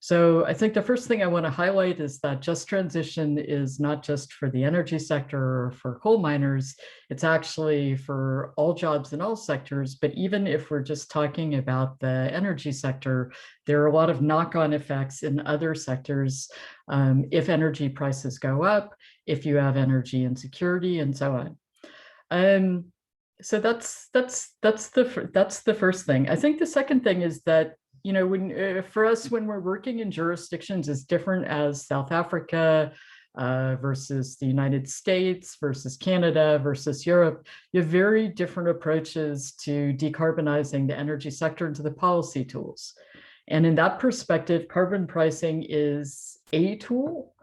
So I think the first thing I want to highlight is that just transition is not just for the energy sector or for coal miners, it's actually for all jobs in all sectors. But even if we're just talking about the energy sector, there are a lot of knock-on effects in other sectors if energy prices go up, if you have energy insecurity, and so on. So that's the first thing. I think the second thing is that, you know, for us, when we're working in jurisdictions as different as South Africa versus the United States versus Canada versus Europe, you have very different approaches to decarbonizing the energy sector and to the policy tools. And in that perspective, carbon pricing is a tool,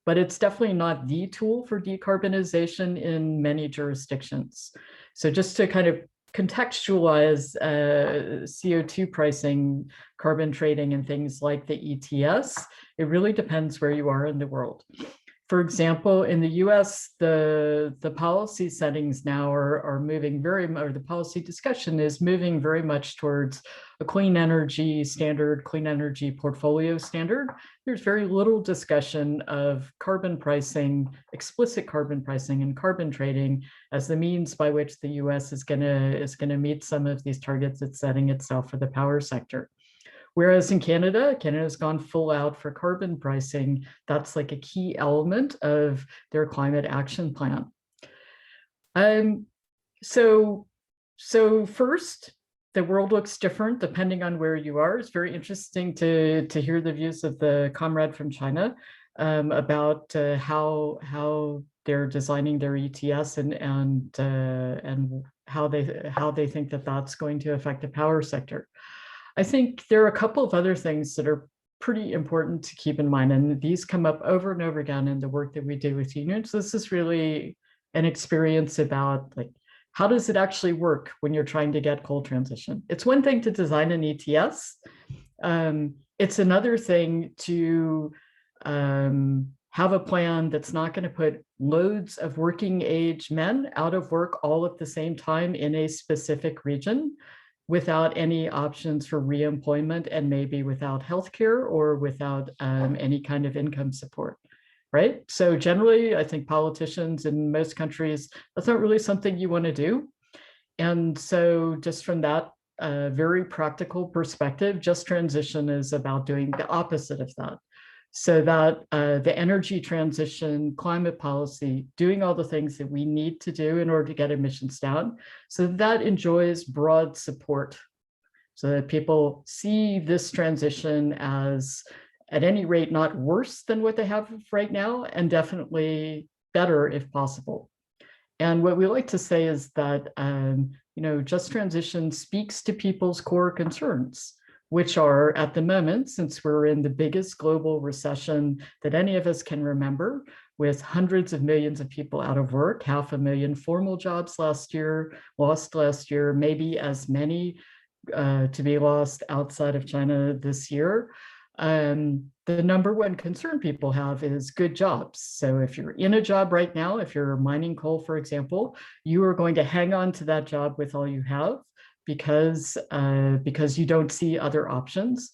but it's definitely not the tool for decarbonization in many jurisdictions. So just to kind of contextualize CO2 pricing, carbon trading, and things like the ETS, it really depends where you are in the world. For example, in the US, the policy settings now are moving the policy discussion is moving very much towards a clean energy standard, clean energy portfolio standard. There's very little discussion of carbon pricing, explicit carbon pricing and carbon trading as the means by which the US is gonna meet some of these targets it's setting itself for the power sector. Whereas in Canada, Canada's gone full out for carbon pricing. That's like a key element of their climate action plan. So first, the world looks different depending on where you are. It's very interesting to hear the views of the comrade from China about how they're designing their ETS and how they think that that's going to affect the power sector. I think there are a couple of other things that are pretty important to keep in mind, and these come up over and over again in the work that we do with unions. This is really an experience about, like, how does it actually work when you're trying to get coal transition? It's one thing to design an ETS. It's another thing to have a plan that's not going to put loads of working age men out of work all at the same time in a specific region, without any options for reemployment and maybe without healthcare or without any kind of income support, right? So generally, I think politicians in most countries, that's not really something you want to do. And so just from that very practical perspective, just transition is about doing the opposite of that. So that the energy transition, climate policy, doing all the things that we need to do in order to get emissions down, so that enjoys broad support, so that people see this transition as, at any rate, not worse than what they have right now, and definitely better if possible. And what we like to say is that you know, just transition speaks to people's core concerns, which are, at the moment, since we're in the biggest global recession that any of us can remember, with hundreds of millions of people out of work, 500,000 formal jobs lost last year, maybe as many to be lost outside of China this year. The number one concern people have is good jobs. So if you're in a job right now, if you're mining coal, for example, you are going to hang on to that job with all you have, because you don't see other options.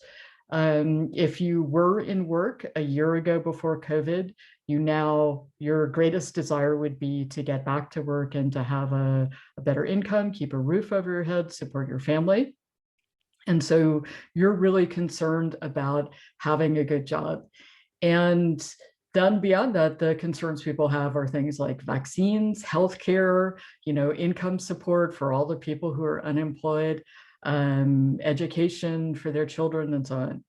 If you were in work a year ago before COVID, your greatest desire would be to get back to work and to have a better income, keep a roof over your head, support your family. And so you're really concerned about having a good job. And then beyond that, the concerns people have are things like vaccines, healthcare, income support for all the people who are unemployed, education for their children, and so on.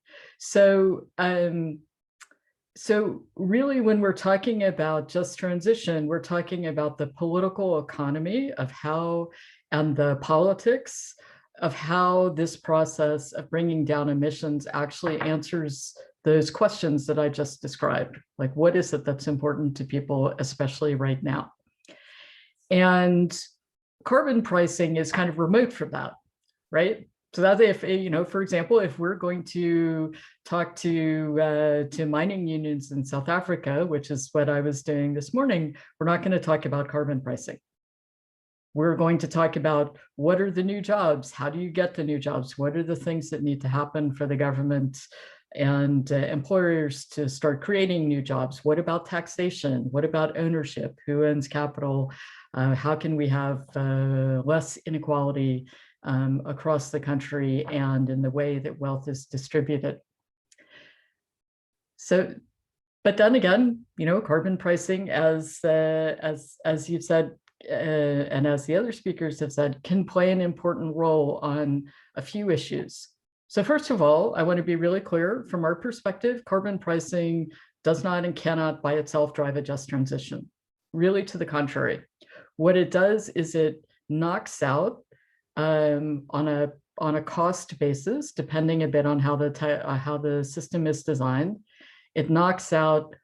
So really, when we're talking about just transition, we're talking about the political economy of how, and the politics of how this process of bringing down emissions actually answers those questions that I just described. Like, what is it that's important to people, especially right now? And carbon pricing is kind of remote from that, right? So that if, for example, if we're going to talk to mining unions in South Africa, which is what I was doing this morning, we're not going to talk about carbon pricing. We're going to talk about what are the new jobs? How do you get the new jobs? What are the things that need to happen for the government and employers to start creating new jobs? What about taxation? What about ownership? Who owns capital? How can we have less inequality across the country and in the way that wealth is distributed? So, but then again, carbon pricing, as you've said, and as the other speakers have said, can play an important role on a few issues. So first of all, I want to be really clear, from our perspective, carbon pricing does not and cannot by itself drive a just transition. Really, to the contrary. What it does is it knocks out on a cost basis, depending a bit on how the system is designed, it knocks out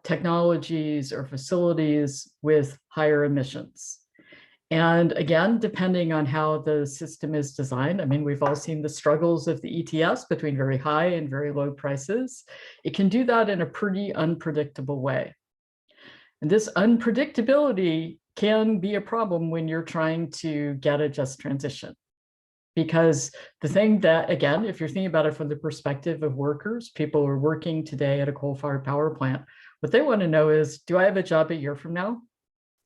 technologies or facilities with higher emissions. And again, depending on how the system is designed, I mean, we've all seen the struggles of the ETS between very high and very low prices. It can do that in a pretty unpredictable way. And this unpredictability can be a problem when you're trying to get a just transition. Because the thing that, again, if you're thinking about it from the perspective of workers, people who are working today at a coal-fired power plant, what they want to know is, do I have a job a year from now?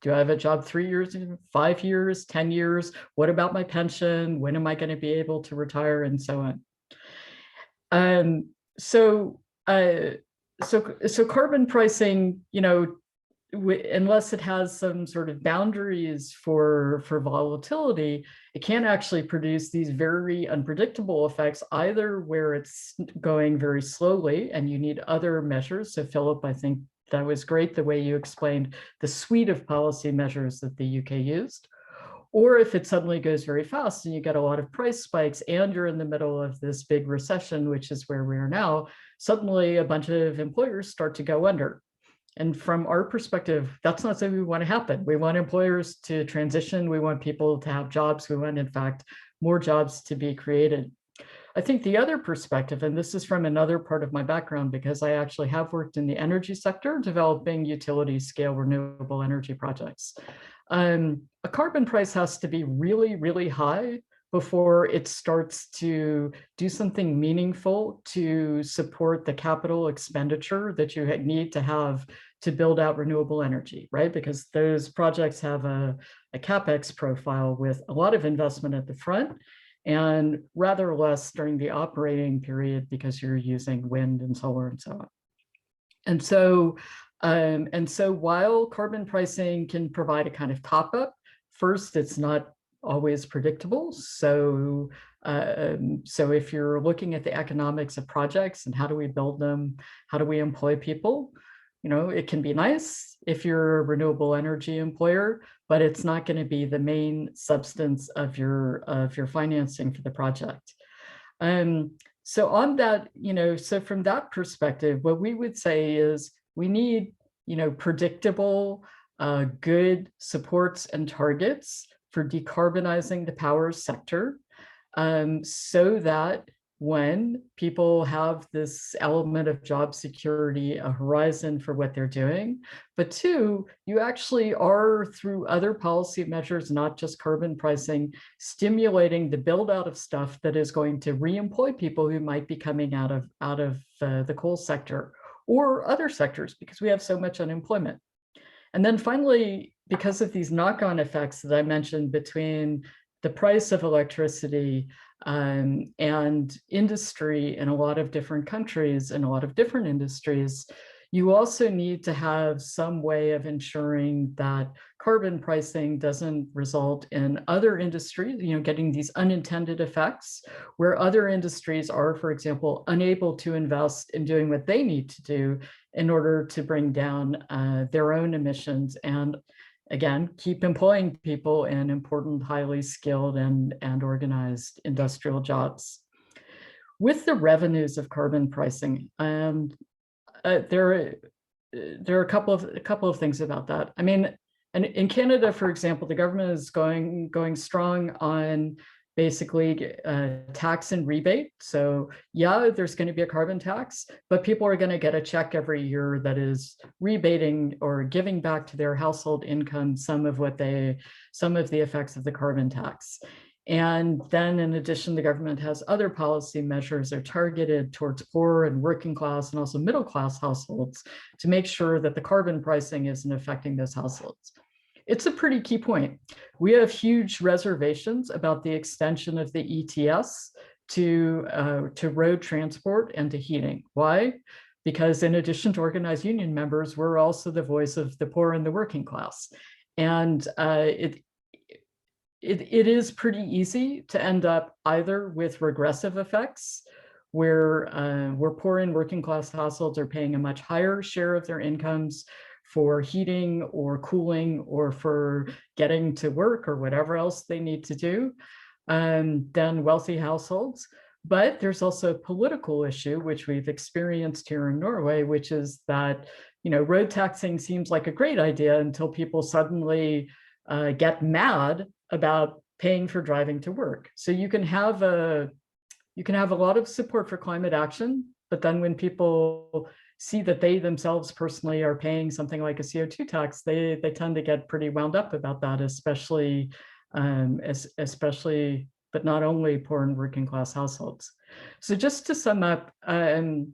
Do I have a job 3 years, 5 years, 10 years? What about my pension? When am I going to be able to retire, and so on? So carbon pricing, unless it has some sort of boundaries for volatility, it can actually produce these very unpredictable effects, either where it's going very slowly and you need other measures. So Philip, I think that was great, the way you explained the suite of policy measures that the UK used. Or if it suddenly goes very fast and you get a lot of price spikes and you're in the middle of this big recession, which is where we are now, suddenly a bunch of employers start to go under. And from our perspective, that's not something we want to happen. We want employers to transition. We want people to have jobs. We want, in fact, more jobs to be created. I think the other perspective, and this is from another part of my background, because I actually have worked in the energy sector, developing utility scale renewable energy projects. A carbon price has to be really, really high before it starts to do something meaningful to support the capital expenditure that you need to have to build out renewable energy, right? Because those projects have a CapEx profile with a lot of investment at the front and rather less during the operating period because you're using wind and solar and so on. And so while carbon pricing can provide a kind of top up, first, it's not always predictable. So if you're looking at the economics of projects and how do we build them, how do we employ people, it can be nice if you're a renewable energy employer, but it's not going to be the main substance of your financing for the project. So on that, so from that perspective, what we would say is we need, predictable, good supports and targets for decarbonizing the power sector, so that when people have this element of job security, a horizon for what they're doing. But two, you actually are, through other policy measures, not just carbon pricing, stimulating the build out of stuff that is going to re-employ people who might be coming out of the coal sector or other sectors, because we have so much unemployment. And then finally, because of these knock-on effects that I mentioned between the price of electricity and industry in a lot of different countries and a lot of different industries, you also need to have some way of ensuring that carbon pricing doesn't result in other industries, getting these unintended effects where other industries are, for example, unable to invest in doing what they need to do in order to bring down their own emissions and, again, keep employing people in important, highly skilled and organized industrial jobs. With the revenues of carbon pricing, there are a couple of things about that. I mean, and in Canada, for example, the government is going strong on basically tax and rebate. So yeah, there's going to be a carbon tax, but people are going to get a check every year that is rebating or giving back to their household income some of the effects of the carbon tax. And then in addition, the government has other policy measures that are targeted towards poor and working class and also middle class households to make sure that the carbon pricing isn't affecting those households. It's a pretty key point. We have huge reservations about the extension of the ETS to road transport and to heating. Why? Because in addition to organized union members, we're also the voice of the poor and the working class. And it is pretty easy to end up either with regressive effects where poor and working class households are paying a much higher share of their incomes for heating or cooling or for getting to work or whatever else they need to do than wealthy households. But there's also a political issue, which we've experienced here in Norway, which is that, road taxing seems like a great idea until people suddenly get mad about paying for driving to work. So you can have a lot of support for climate action, but then when people see that they themselves personally are paying something like a CO2 tax, they tend to get pretty wound up about that, especially, but not only poor and working class households. So just to sum up, on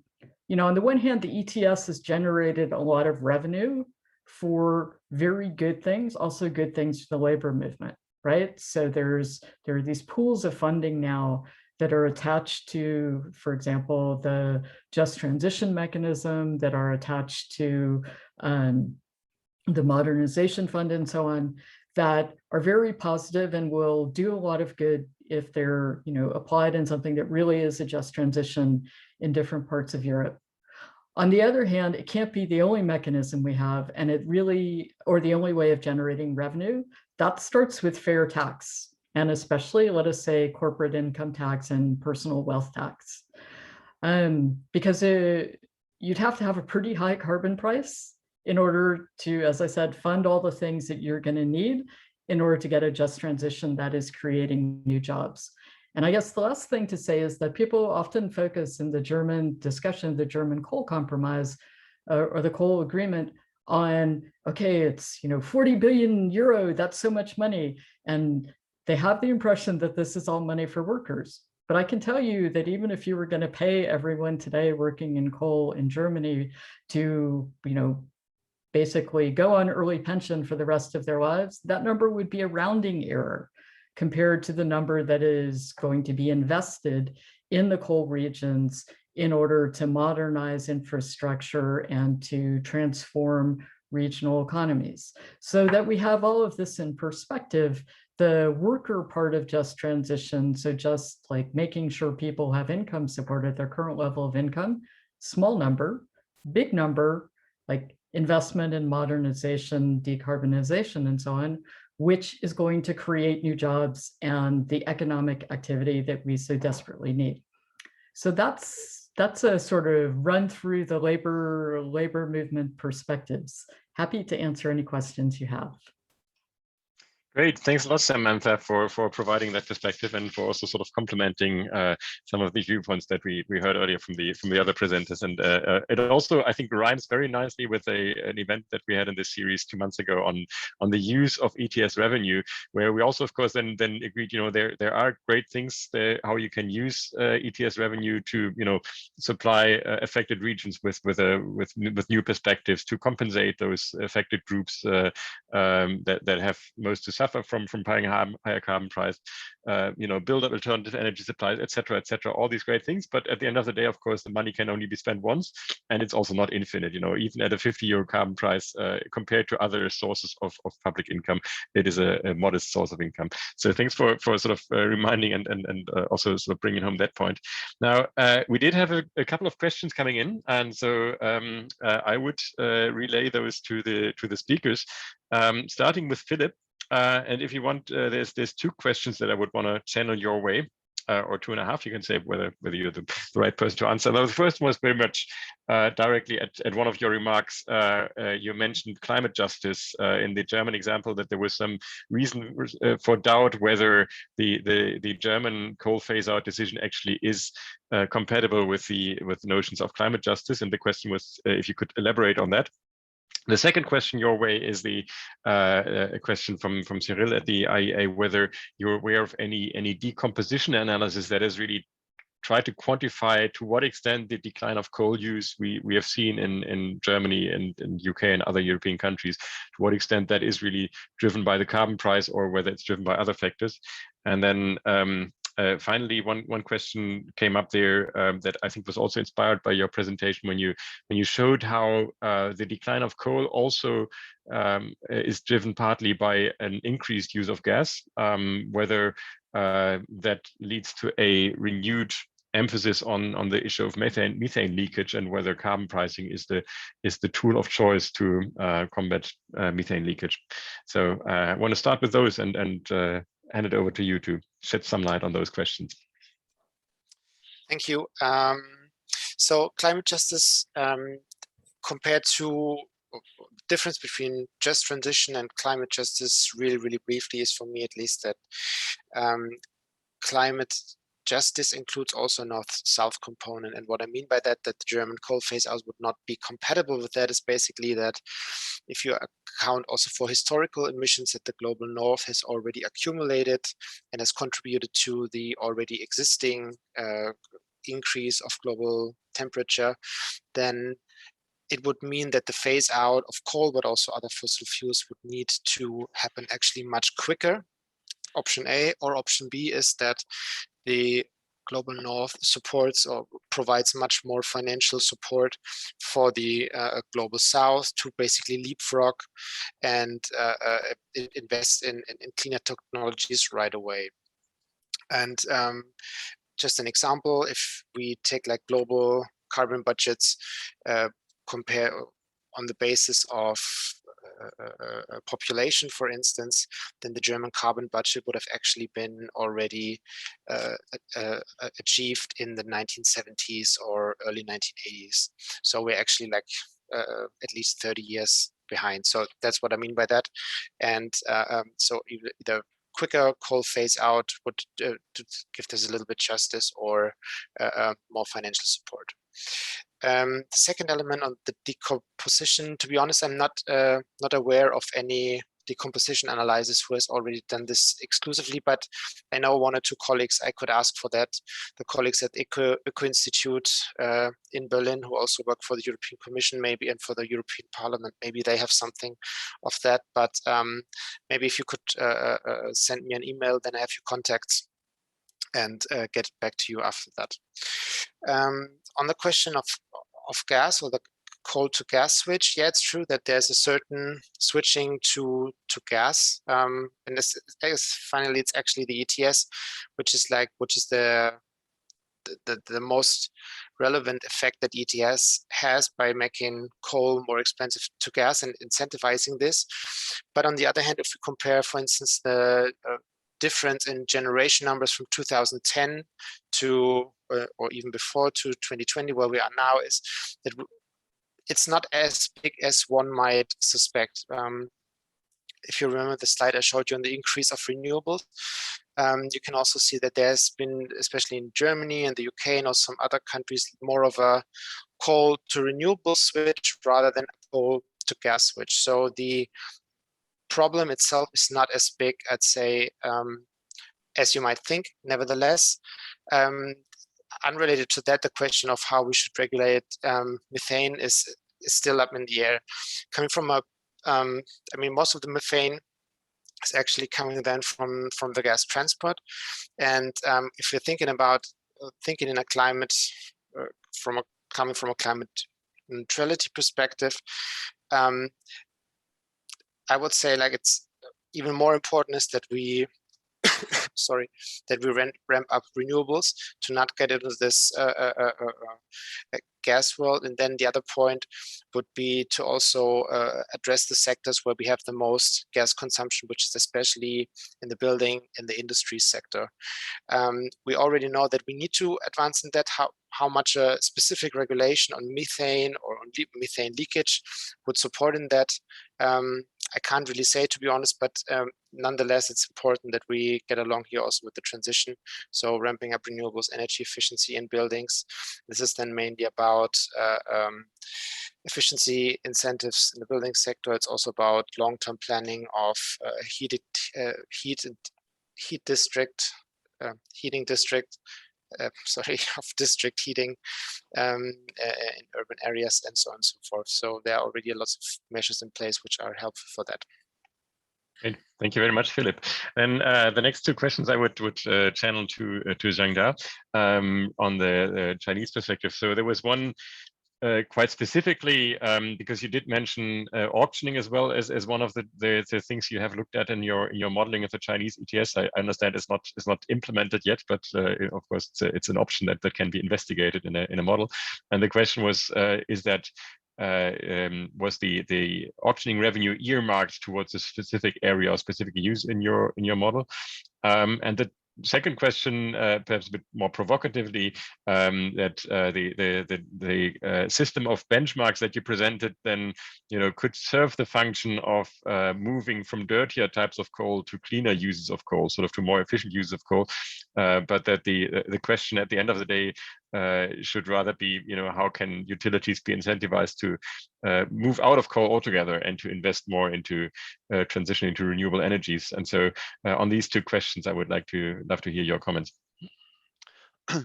the one hand, the ETS has generated a lot of revenue for very good things, also good things for the labor movement, right? So there are these pools of funding now that are attached to, for example, the just transition mechanism, that are attached to the modernization fund and so on, that are very positive and will do a lot of good if they're applied in something that really is a just transition in different parts of Europe. On the other hand, it can't be the only mechanism we have, and or the only way of generating revenue. That starts with fair tax, and especially, let us say, corporate income tax and personal wealth tax. Because you'd have to have a pretty high carbon price in order to, as I said, fund all the things that you're going to need in order to get a just transition that is creating new jobs. And I guess the last thing to say is that people often focus in the German discussion, the German coal compromise or the coal agreement on, okay, it's 40 billion euro, that's so much money. And they have the impression that this is all money for workers. But I can tell you that even if you were going to pay everyone today working in coal in Germany to, basically go on early pension for the rest of their lives, that number would be a rounding error compared to the number that is going to be invested in the coal regions in order to modernize infrastructure and to transform regional economies. So that we have all of this in perspective, the worker part of just transition, so just like making sure people have income support at their current level of income, small number, big number, like investment in modernization, decarbonization, and so on, which is going to create new jobs and the economic activity that we so desperately need. So that's a sort of run through the labor movement perspectives. Happy to answer any questions you have. Great, thanks a lot, Samantha, for providing that perspective and for also sort of complementing some of the viewpoints that we heard earlier from the other presenters. And it also, I think, rhymes very nicely with an event that we had in this series 2 months ago on the use of ETS revenue, where we also, of course, then agreed, there are great things there, how you can use ETS revenue to supply affected regions with new perspectives to compensate those affected groups that have most to suffer from paying higher carbon price, build up alternative energy supplies, etc., all these great things. But at the end of the day, of course, the money can only be spent once, and it's also not infinite. Even at a 50 euro carbon price, compared to other sources of public income, it is a modest source of income. So thanks for sort of reminding and also sort of bringing home that point. Now, we did have a couple of questions coming in, and so I would relay those to the speakers, starting with Philip. And if you want, there's 2 questions that I would want to channel your way, or 2.5. You can say whether you're the right person to answer. Now, the first one was very much directly at one of your remarks. You mentioned climate justice in the German example, that there was some reason for doubt whether the German coal phase-out decision actually is compatible with notions of climate justice. And the question was if you could elaborate on that. The second question your way is the question from Cyril at the IEA, whether you're aware of any decomposition analysis that has really tried to quantify to what extent the decline of coal use we have seen in Germany and in UK and other European countries, to what extent that is really driven by the carbon price or whether it's driven by other factors. And then finally, one question came up there that I think was also inspired by your presentation when you showed how the decline of coal also is driven partly by an increased use of gas, whether that leads to a renewed emphasis on the issue of methane leakage, and whether carbon pricing is the tool of choice to combat methane leakage. So I want to start with those and hand it over to you to shed some light on those questions. Thank you. So climate justice, compared to difference between just transition and climate justice, really briefly, is for me at least that climate justice includes also a north-south component. And what I mean by that the German coal phase-out would not be compatible with that is basically that if you account also for historical emissions that the global north has already accumulated and has contributed to the already existing increase of global temperature, then it would mean that the phase out of coal, but also other fossil fuels, would need to happen actually much quicker. Option A, or option B is that the global north supports or provides much more financial support for the global south to basically leapfrog and invest in cleaner technologies right away. And just an example, if we take like global carbon budgets, compare on the basis of population, for instance, then the German carbon budget would have actually been already achieved in the 1970s or early 1980s. So we're actually like at least 30 years behind. So that's what I mean by that. And so the quicker coal phase out would give this a little bit justice or more financial support. The second element on the decomposition, to be honest, I'm not aware of any decomposition analysis who has already done this exclusively, but I know 1 or 2 colleagues I could ask for that. The colleagues at Eco Institute in Berlin, who also work for the European Commission maybe and for the European Parliament, maybe they have something of that. But maybe if you could send me an email, then I have your contacts and get back to you after that. On the question of gas or the coal to gas switch, yeah, it's true that there's a certain switching to gas, and finally it's actually the ETS, which is the most relevant effect that ETS has by making coal more expensive to gas and incentivizing this. But on the other hand, if we compare, for instance, the difference in generation numbers from 2010 to or even before to 2020, where we are now, is that it's not as big as one might suspect. if you remember the slide I showed you on the increase of renewables, you can also see that there's been, especially in Germany and the UK and also some other countries, more of a coal to renewable switch rather than a coal to gas switch. So the problem itself is not as big, I'd say, as you might think. Nevertheless, unrelated to that, the question of how we should regulate methane is still up in the air. Coming from a, I mean, most of the methane is actually coming then from the gas transport. And if you're thinking about thinking in a climate, coming from a climate neutrality perspective, I would say like it's even more important is that we sorry, that we ramp up renewables to not get into this gas world. And then the other point would be to also address the sectors where we have the most gas consumption, which is especially in the building and the industry sector. We already know that we need to advance in that. How much a specific regulation on methane or on methane leakage would support in that, I can't really say, to be honest, but nonetheless, it's important that we get along here also with the transition. So ramping up renewables, energy efficiency in buildings. This is then mainly about efficiency incentives in the building sector. It's also about long-term planning of heating district, of district heating in urban areas and so on and so forth. So there are already lots of measures in place which are helpful for that. Great. Thank you very much, Philip. And the next two questions I would channel to Zhang Da on the Chinese perspective. So there was one quite specifically, because you did mention auctioning as well as one of the things you have looked at in your modeling of the Chinese ETS. I understand it's not implemented yet, but of course it's an option that can be investigated in a model. And the question was, is that was the auctioning revenue earmarked towards a specific area or specific use in your model? And the second question, perhaps a bit more provocatively, that the system of benchmarks that you presented then, could serve the function of moving from dirtier types of coal to cleaner uses of coal, sort of to more efficient use of coal, but that the question at the end of the day should rather be, how can utilities be incentivized to move out of coal altogether and to invest more into transitioning to renewable energies? And so on these two questions, I would love to hear your comments.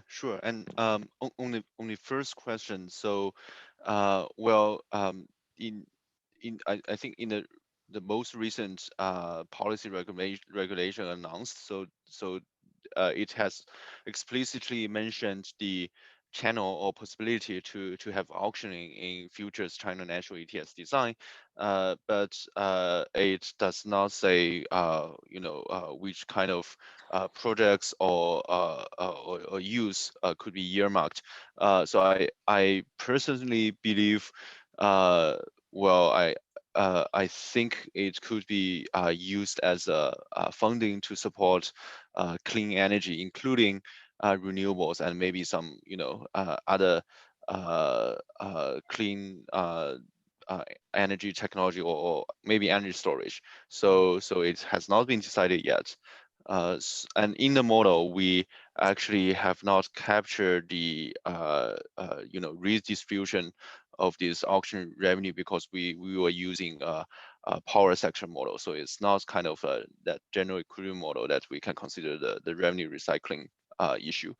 Sure. And on the first question, so I think in the most recent policy regulation announced, so it has explicitly mentioned the channel or possibility to have auctioning in futures China national ETS design, but it does not say which kind of projects or use could be earmarked. So I personally believe, I think it could be used as a funding to support clean energy, including renewables and maybe some other clean energy technology or maybe energy storage. So it has not been decided yet. And in the model, we actually have not captured the redistribution of this auction revenue because we were using a power section model. So it's not kind of that general equilibrium model that we can consider the revenue recycling issue.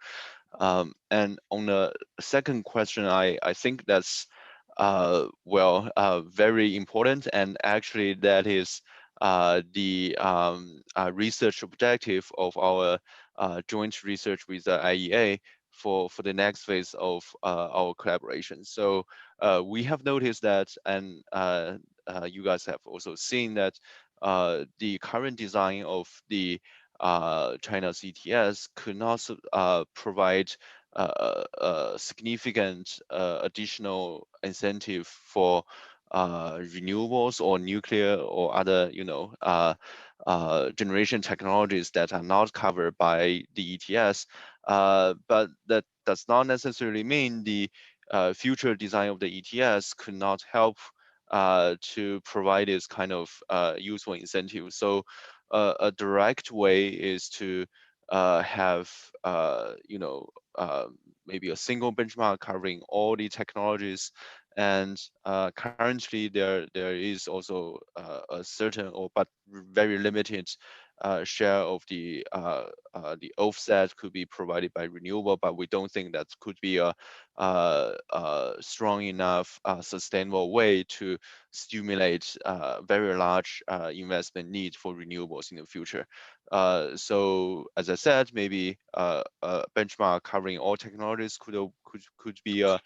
And on the second question, I think that's very important, and actually that is the research objective of our joint research with the IEA for the next phase of our collaboration. So we have noticed that, and you guys have also seen that the current design of the China's ETS could not provide a significant additional incentive for renewables or nuclear or other generation technologies that are not covered by the ETS. But that does not necessarily mean the future design of the ETS could not help to provide this kind of useful incentive. So a direct way is to have maybe a single benchmark covering all the technologies. And currently there is also a certain but very limited share of the offset could be provided by renewable, but we don't think that could be a strong enough sustainable way to stimulate very large investment need for renewables in the future. So as I said, maybe a benchmark covering all technologies could be a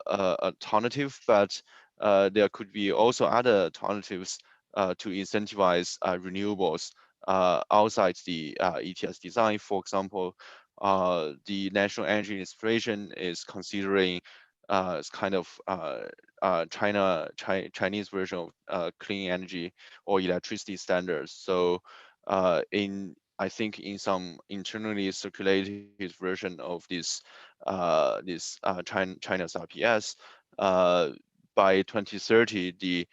alternative, but there could be also other alternatives to incentivize renewables outside the ETS design. For example, the National Energy Administration is considering kind of Chinese version of clean energy or electricity standards. So I think in some internally circulated version of this China's RPS, by 2030, the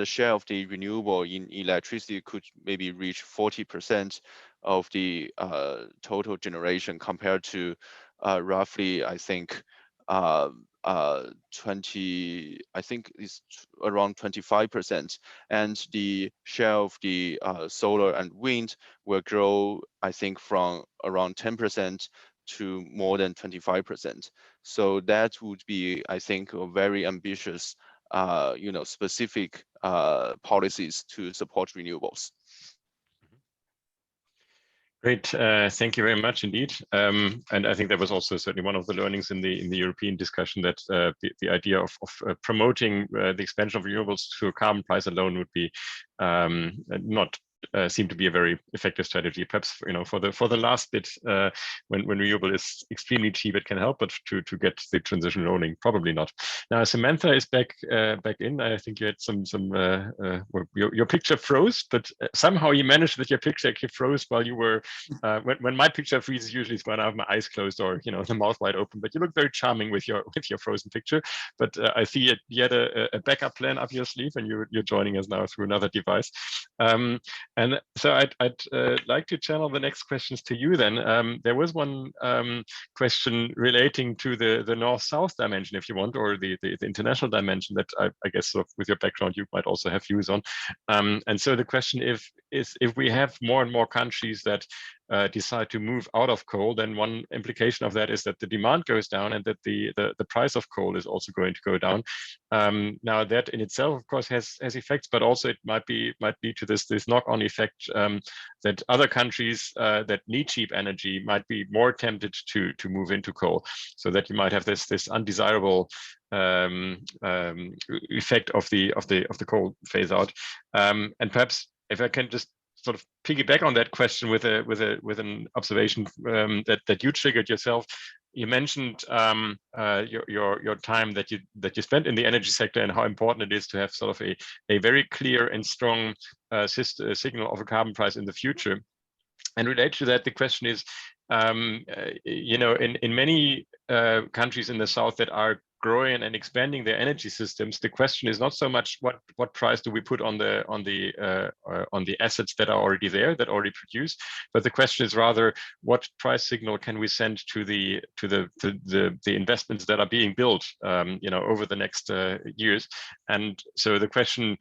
share of the renewable in electricity could maybe reach 40% of the total generation, compared to roughly, I think it's around 25%, and the share of the solar and wind will grow, I think, from around 10% to more than 25%. So that would be, I think, a very ambitious specific policies to support renewables. Great, thank you very much indeed. And I think that was also certainly one of the learnings in the European discussion, that the idea of promoting the expansion of renewables to a carbon price alone would be not seem to be a very effective strategy. Perhaps for the last bit, when renewable is extremely cheap, it can help, but to get the transition rolling, probably not. Now Samantha is back in. I think you had your picture froze, but somehow you managed that your picture actually froze while you were when my picture freezes, usually it's when I have my eyes closed or the mouth wide open. But you look very charming with your frozen picture. But I see you had a backup plan up your sleeve, and you're joining us now through another device. And so I'd like to channel the next questions to you then. There was one question relating to the north-south dimension, if you want, or the international dimension that I guess sort of with your background you might also have views on. And so the question is if we have more and more countries that decide to move out of coal, then one implication of that is that the demand goes down and that the price of coal is also going to go down. Now that in itself, of course, has effects, but also it might lead to this knock-on effect that other countries that need cheap energy might be more tempted to move into coal, so that you might have this undesirable effect of the coal phase out. And perhaps if I can just sort of piggyback on that question with an observation that you triggered yourself. You mentioned your time that you spent in the energy sector, and how important it is to have sort of a very clear and strong signal of a carbon price in the future. And related to that, the question is, in many countries in the South that are growing and expanding their energy systems, the question is not so much what price do we put on the assets that are already there, that already produce, but the question is rather what price signal can we send to the investments that are being built, over the next years. And so the question,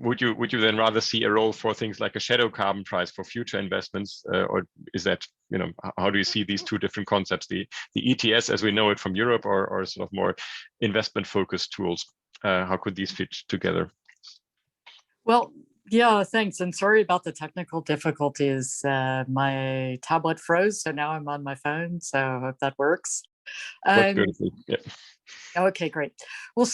would you then rather see a role for things like a shadow carbon price for future investments, or is that, how do you see these two different concepts, the ETS as we know it from Europe, or sort of more investment focused tools? How could these fit together? Well, yeah, thanks. And sorry about the technical difficulties. My tablet froze, so now I'm on my phone. So I hope that works. Yeah. Okay, great. Well,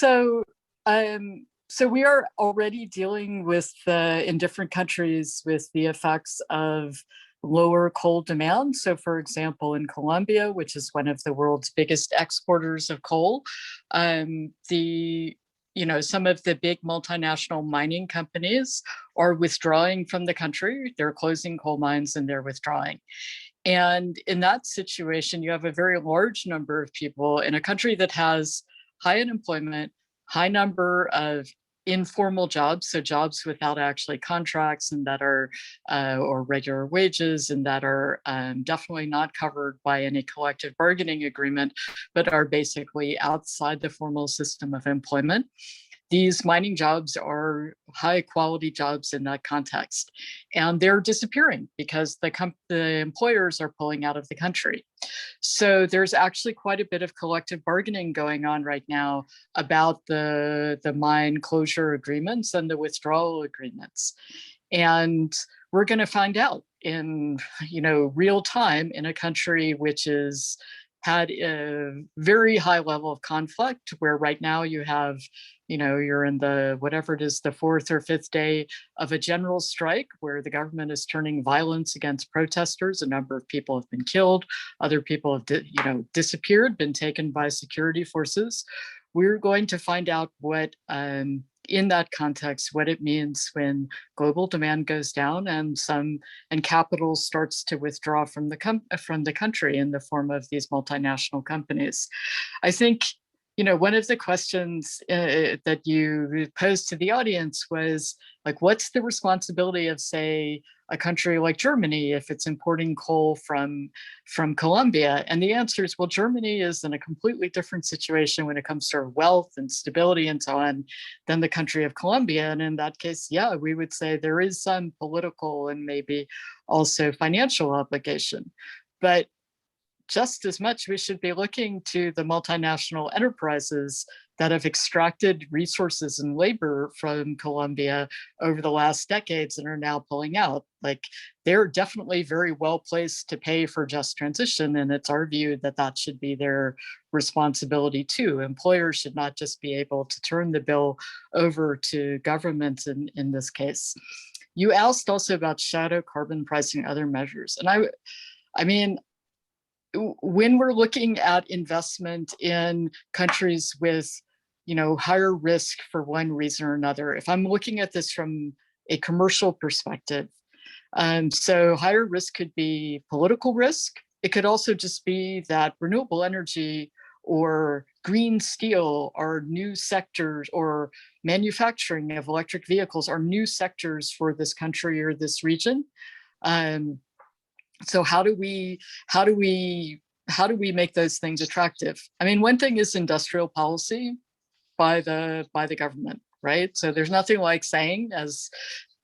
so we are already dealing with, in different countries, with the effects of lower coal demand. So for example, in Colombia, which is one of the world's biggest exporters of coal, some of the big multinational mining companies are withdrawing from the country. They're closing coal mines and they're withdrawing. And in that situation, you have a very large number of people in a country that has high unemployment, high number of informal jobs, so jobs without actually contracts and that are, or regular wages, and that are definitely not covered by any collective bargaining agreement, but are basically outside the formal system of employment. These mining jobs are high quality jobs in that context, and they're disappearing because the employers are pulling out of the country. So there's actually quite a bit of collective bargaining going on right now about the mine closure agreements and the withdrawal agreements. And we're going to find out in, real time in a country which is had a very high level of conflict, where right now you have, you're in the, whatever it is, the 4th or 5th day of a general strike where the government is turning violence against protesters. A number of people have been killed. Other people have, disappeared, been taken by security forces. We're going to find out what, in that context, what it means when global demand goes down and capital starts to withdraw from the country in the form of these multinational companies. I think, one of the questions that you posed to the audience was like, what's the responsibility of, say, a country like Germany if it's importing coal from Colombia? And the answer is, well, Germany is in a completely different situation when it comes to wealth and stability and so on than the country of Colombia. And in that case, yeah, we would say there is some political and maybe also financial obligation. But just as much, we should be looking to the multinational enterprises that have extracted resources and labor from Colombia over the last decades and are now pulling out. Like, they're definitely very well placed to pay for just transition. And it's our view that that should be their responsibility too. Employers should not just be able to turn the bill over to governments in this case. You asked also about shadow carbon pricing, other measures. And I mean, when we're looking at investment in countries with, higher risk for one reason or another, if I'm looking at this from a commercial perspective, so higher risk could be political risk. It could also just be that renewable energy or green steel are new sectors, or manufacturing of electric vehicles are new sectors for this country or this region. So how do we make those things attractive? I mean, one thing is industrial policy by the government, right? So there's nothing like saying, as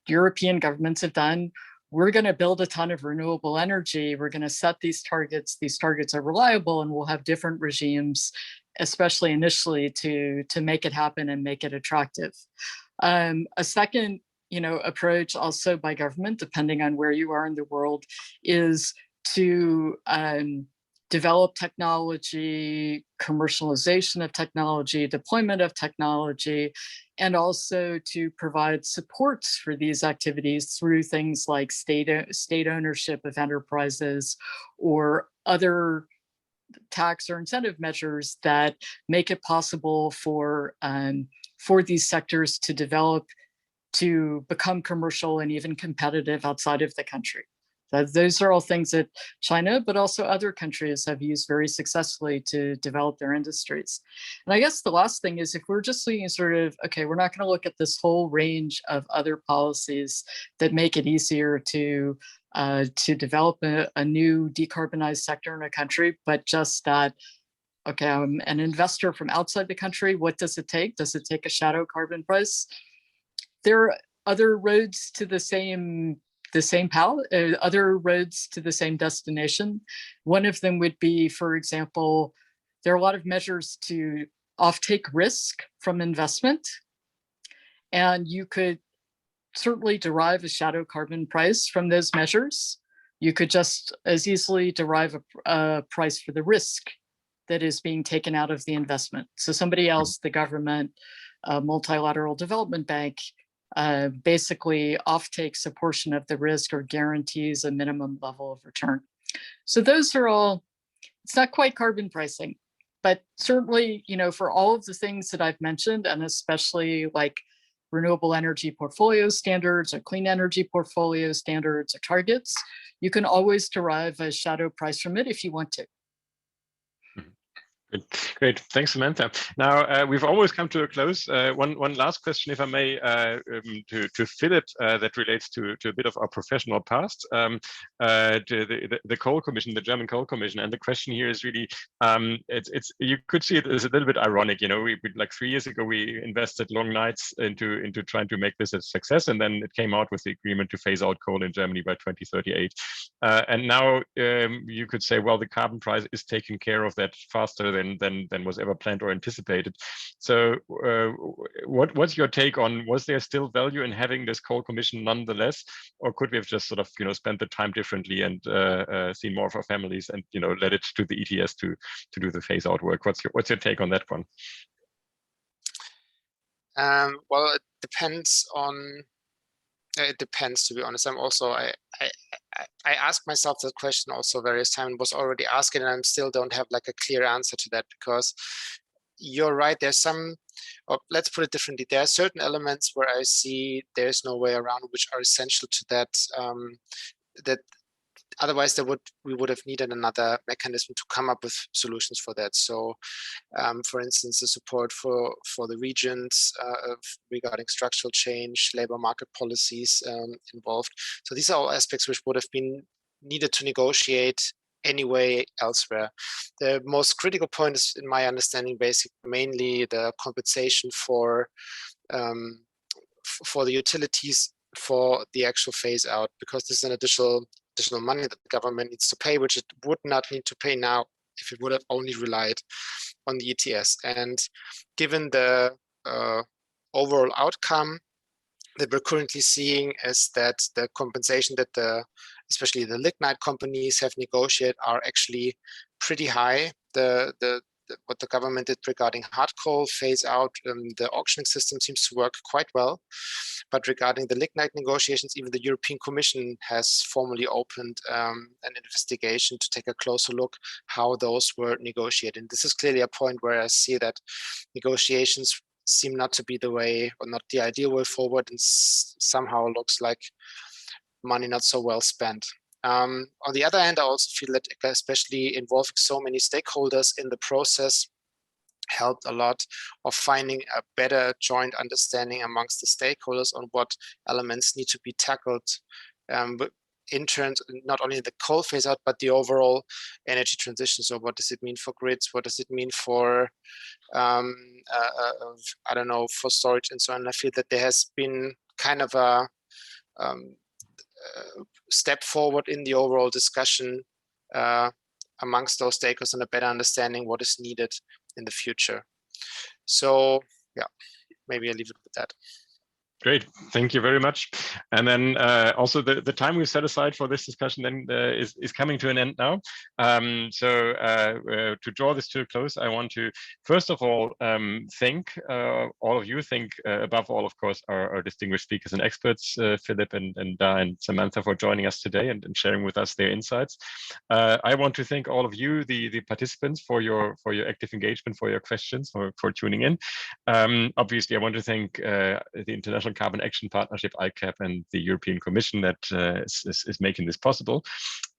European governments have done, we're going to build a ton of renewable energy. We're going to set these targets. These targets are reliable, and we'll have different regimes, especially initially, to make it happen and make it attractive. A second approach also by government, depending on where you are in the world, is to develop technology, commercialization of technology, deployment of technology, and also to provide supports for these activities through things like state ownership of enterprises or other tax or incentive measures that make it possible for these sectors to develop, to become commercial and even competitive outside of the country. So those are all things that China, but also other countries, have used very successfully to develop their industries. And I guess the last thing is, if we're just looking sort of, okay, we're not going to look at this whole range of other policies that make it easier to develop a new decarbonized sector in a country, but just that, okay, I'm an investor from outside the country. What does it take? Does it take a shadow carbon price? There are other roads to the same other roads to the same destination. One of them would be, for example, there are a lot of measures to offtake risk from investment, and you could certainly derive a shadow carbon price from those measures. You could just as easily derive a price for the risk that is being taken out of the investment. So somebody else, the government, a multilateral development bank, basically offtakes a portion of the risk or guarantees a minimum level of return. So those are all, it's not quite carbon pricing, but certainly, for all of the things that I've mentioned, and especially like renewable energy portfolio standards or clean energy portfolio standards or targets, you can always derive a shadow price from it if you want to. Good. Great, thanks, Samantha. Now we've almost come to a close. One last question, if I may, to Philip, that relates to a bit of our professional past, to the Coal Commission, the German Coal Commission, and the question here is really, it's you could see it as a little bit ironic. You know, we like 3 years ago we invested long nights into trying to make this a success, and then it came out with the agreement to phase out coal in Germany by 2038, and now you could say, well, the carbon price is taking care of that faster than was ever planned or anticipated. So what's your take on, was there still value in having this Coal Commission nonetheless, or could we have just sort of, you know, spent the time differently and seen more of our families and, you know, let it to the ETS to do the phase out work? What's your take on that one? Well, it depends on. It depends, to be honest. I'm also I asked myself that question also various times, and was already asking, and I still don't have like a clear answer to that, because you're right. There's some, or let's put it differently. There are certain elements where I see there's no way around, which are essential to that. That otherwise we would have needed another mechanism to come up with solutions for that. So, for instance, the support for the regions regarding structural change, labor market policies involved. So these are all aspects which would have been needed to negotiate anyway elsewhere. The most critical point is, in my understanding, mainly the compensation for the utilities for the actual phase out, because this is an additional money that the government needs to pay, which it would not need to pay now if it would have only relied on the ETS. And given the overall outcome that we're currently seeing, is that the compensation that especially the lignite companies have negotiated are actually pretty high. What the government did regarding hard coal phase out, the auctioning system seems to work quite well. But regarding the lignite negotiations, even the European Commission has formally opened an investigation to take a closer look how those were negotiated. And this is clearly a point where I see that negotiations seem not to be the way, or not the ideal way forward, and somehow looks like money not so well spent. On the other hand, I also feel that especially involving so many stakeholders in the process helped a lot of finding a better joint understanding amongst the stakeholders on what elements need to be tackled in terms, not only the coal phase out, but the overall energy transition. So what does it mean for grids? What does it mean for, I don't know, for storage and so on? I feel that there has been kind of a step forward in the overall discussion amongst those stakeholders, and a better understanding what is needed in the future. So yeah, maybe I'll leave it with that. Great, thank you very much. And then also the time we've set aside for this discussion then is coming to an end now. So to draw this to a close, I want to first of all thank all of you. Thank above all, of course, our distinguished speakers and experts, Philip and Samantha, for joining us today and sharing with us their insights. I want to thank all of you, the participants, for your active engagement, for your questions, for tuning in. Obviously, I want to thank the International Carbon Action Partnership, ICAP, and the European Commission that is making this possible.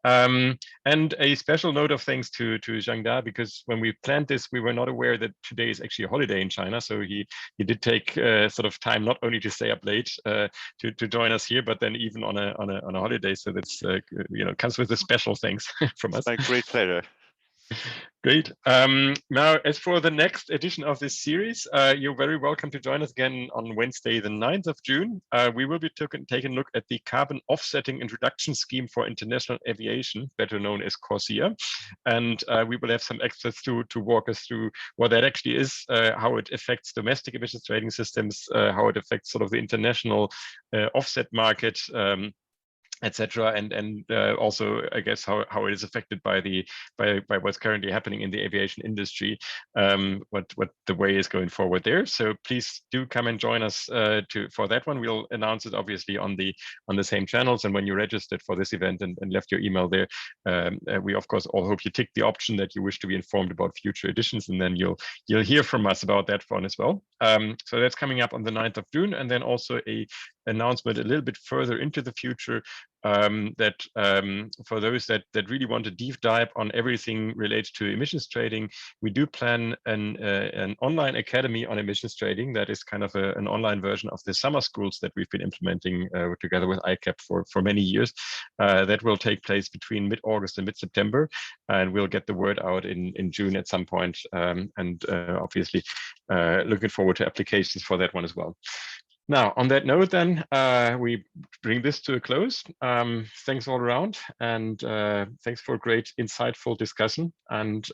And a special note of thanks to Zhang Da, because when we planned this, we were not aware that today is actually a holiday in China. So he did take sort of time not only to stay up late to join us here, but then even on a holiday. So that's comes with a special thanks from us. My great pleasure. Great. Now, as for the next edition of this series, you're very welcome to join us again on Wednesday, the 9th of June. We will be taking a look at the Carbon Offsetting Introduction Scheme for International Aviation, better known as CORSIA. And we will have some experts to walk us through what that actually is, how it affects domestic emissions trading systems, how it affects sort of the international offset market, etc., and also, I guess, how it is affected by what's currently happening in the aviation industry, what the way is going forward there. So please do come and join us for that one. We'll announce it obviously on the same channels, and when you registered for this event and left your email there, we of course all hope you tick the option that you wish to be informed about future editions, and then you'll hear from us about that one as well. So that's coming up on the 9th of June, and then also a announcement a little bit further into the future that for those that really want to deep dive on everything related to emissions trading, we do plan an online academy on emissions trading that is kind of an online version of the summer schools that we've been implementing together with ICAP for many years. That will take place between mid-August and mid-September, and we'll get the word out in June at some point, and obviously looking forward to applications for that one as well. Now, on that note, then we bring this to a close. Thanks all around, and thanks for a great, insightful discussion. And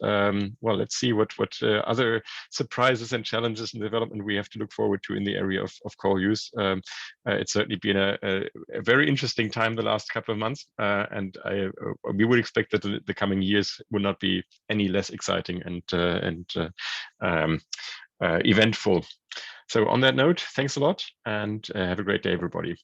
well, let's see what other surprises and challenges and development we have to look forward to in the area of coal use. It's certainly been a very interesting time the last couple of months, and we would expect that the coming years will not be any less exciting and eventful. So on that note, thanks a lot, and have a great day, everybody.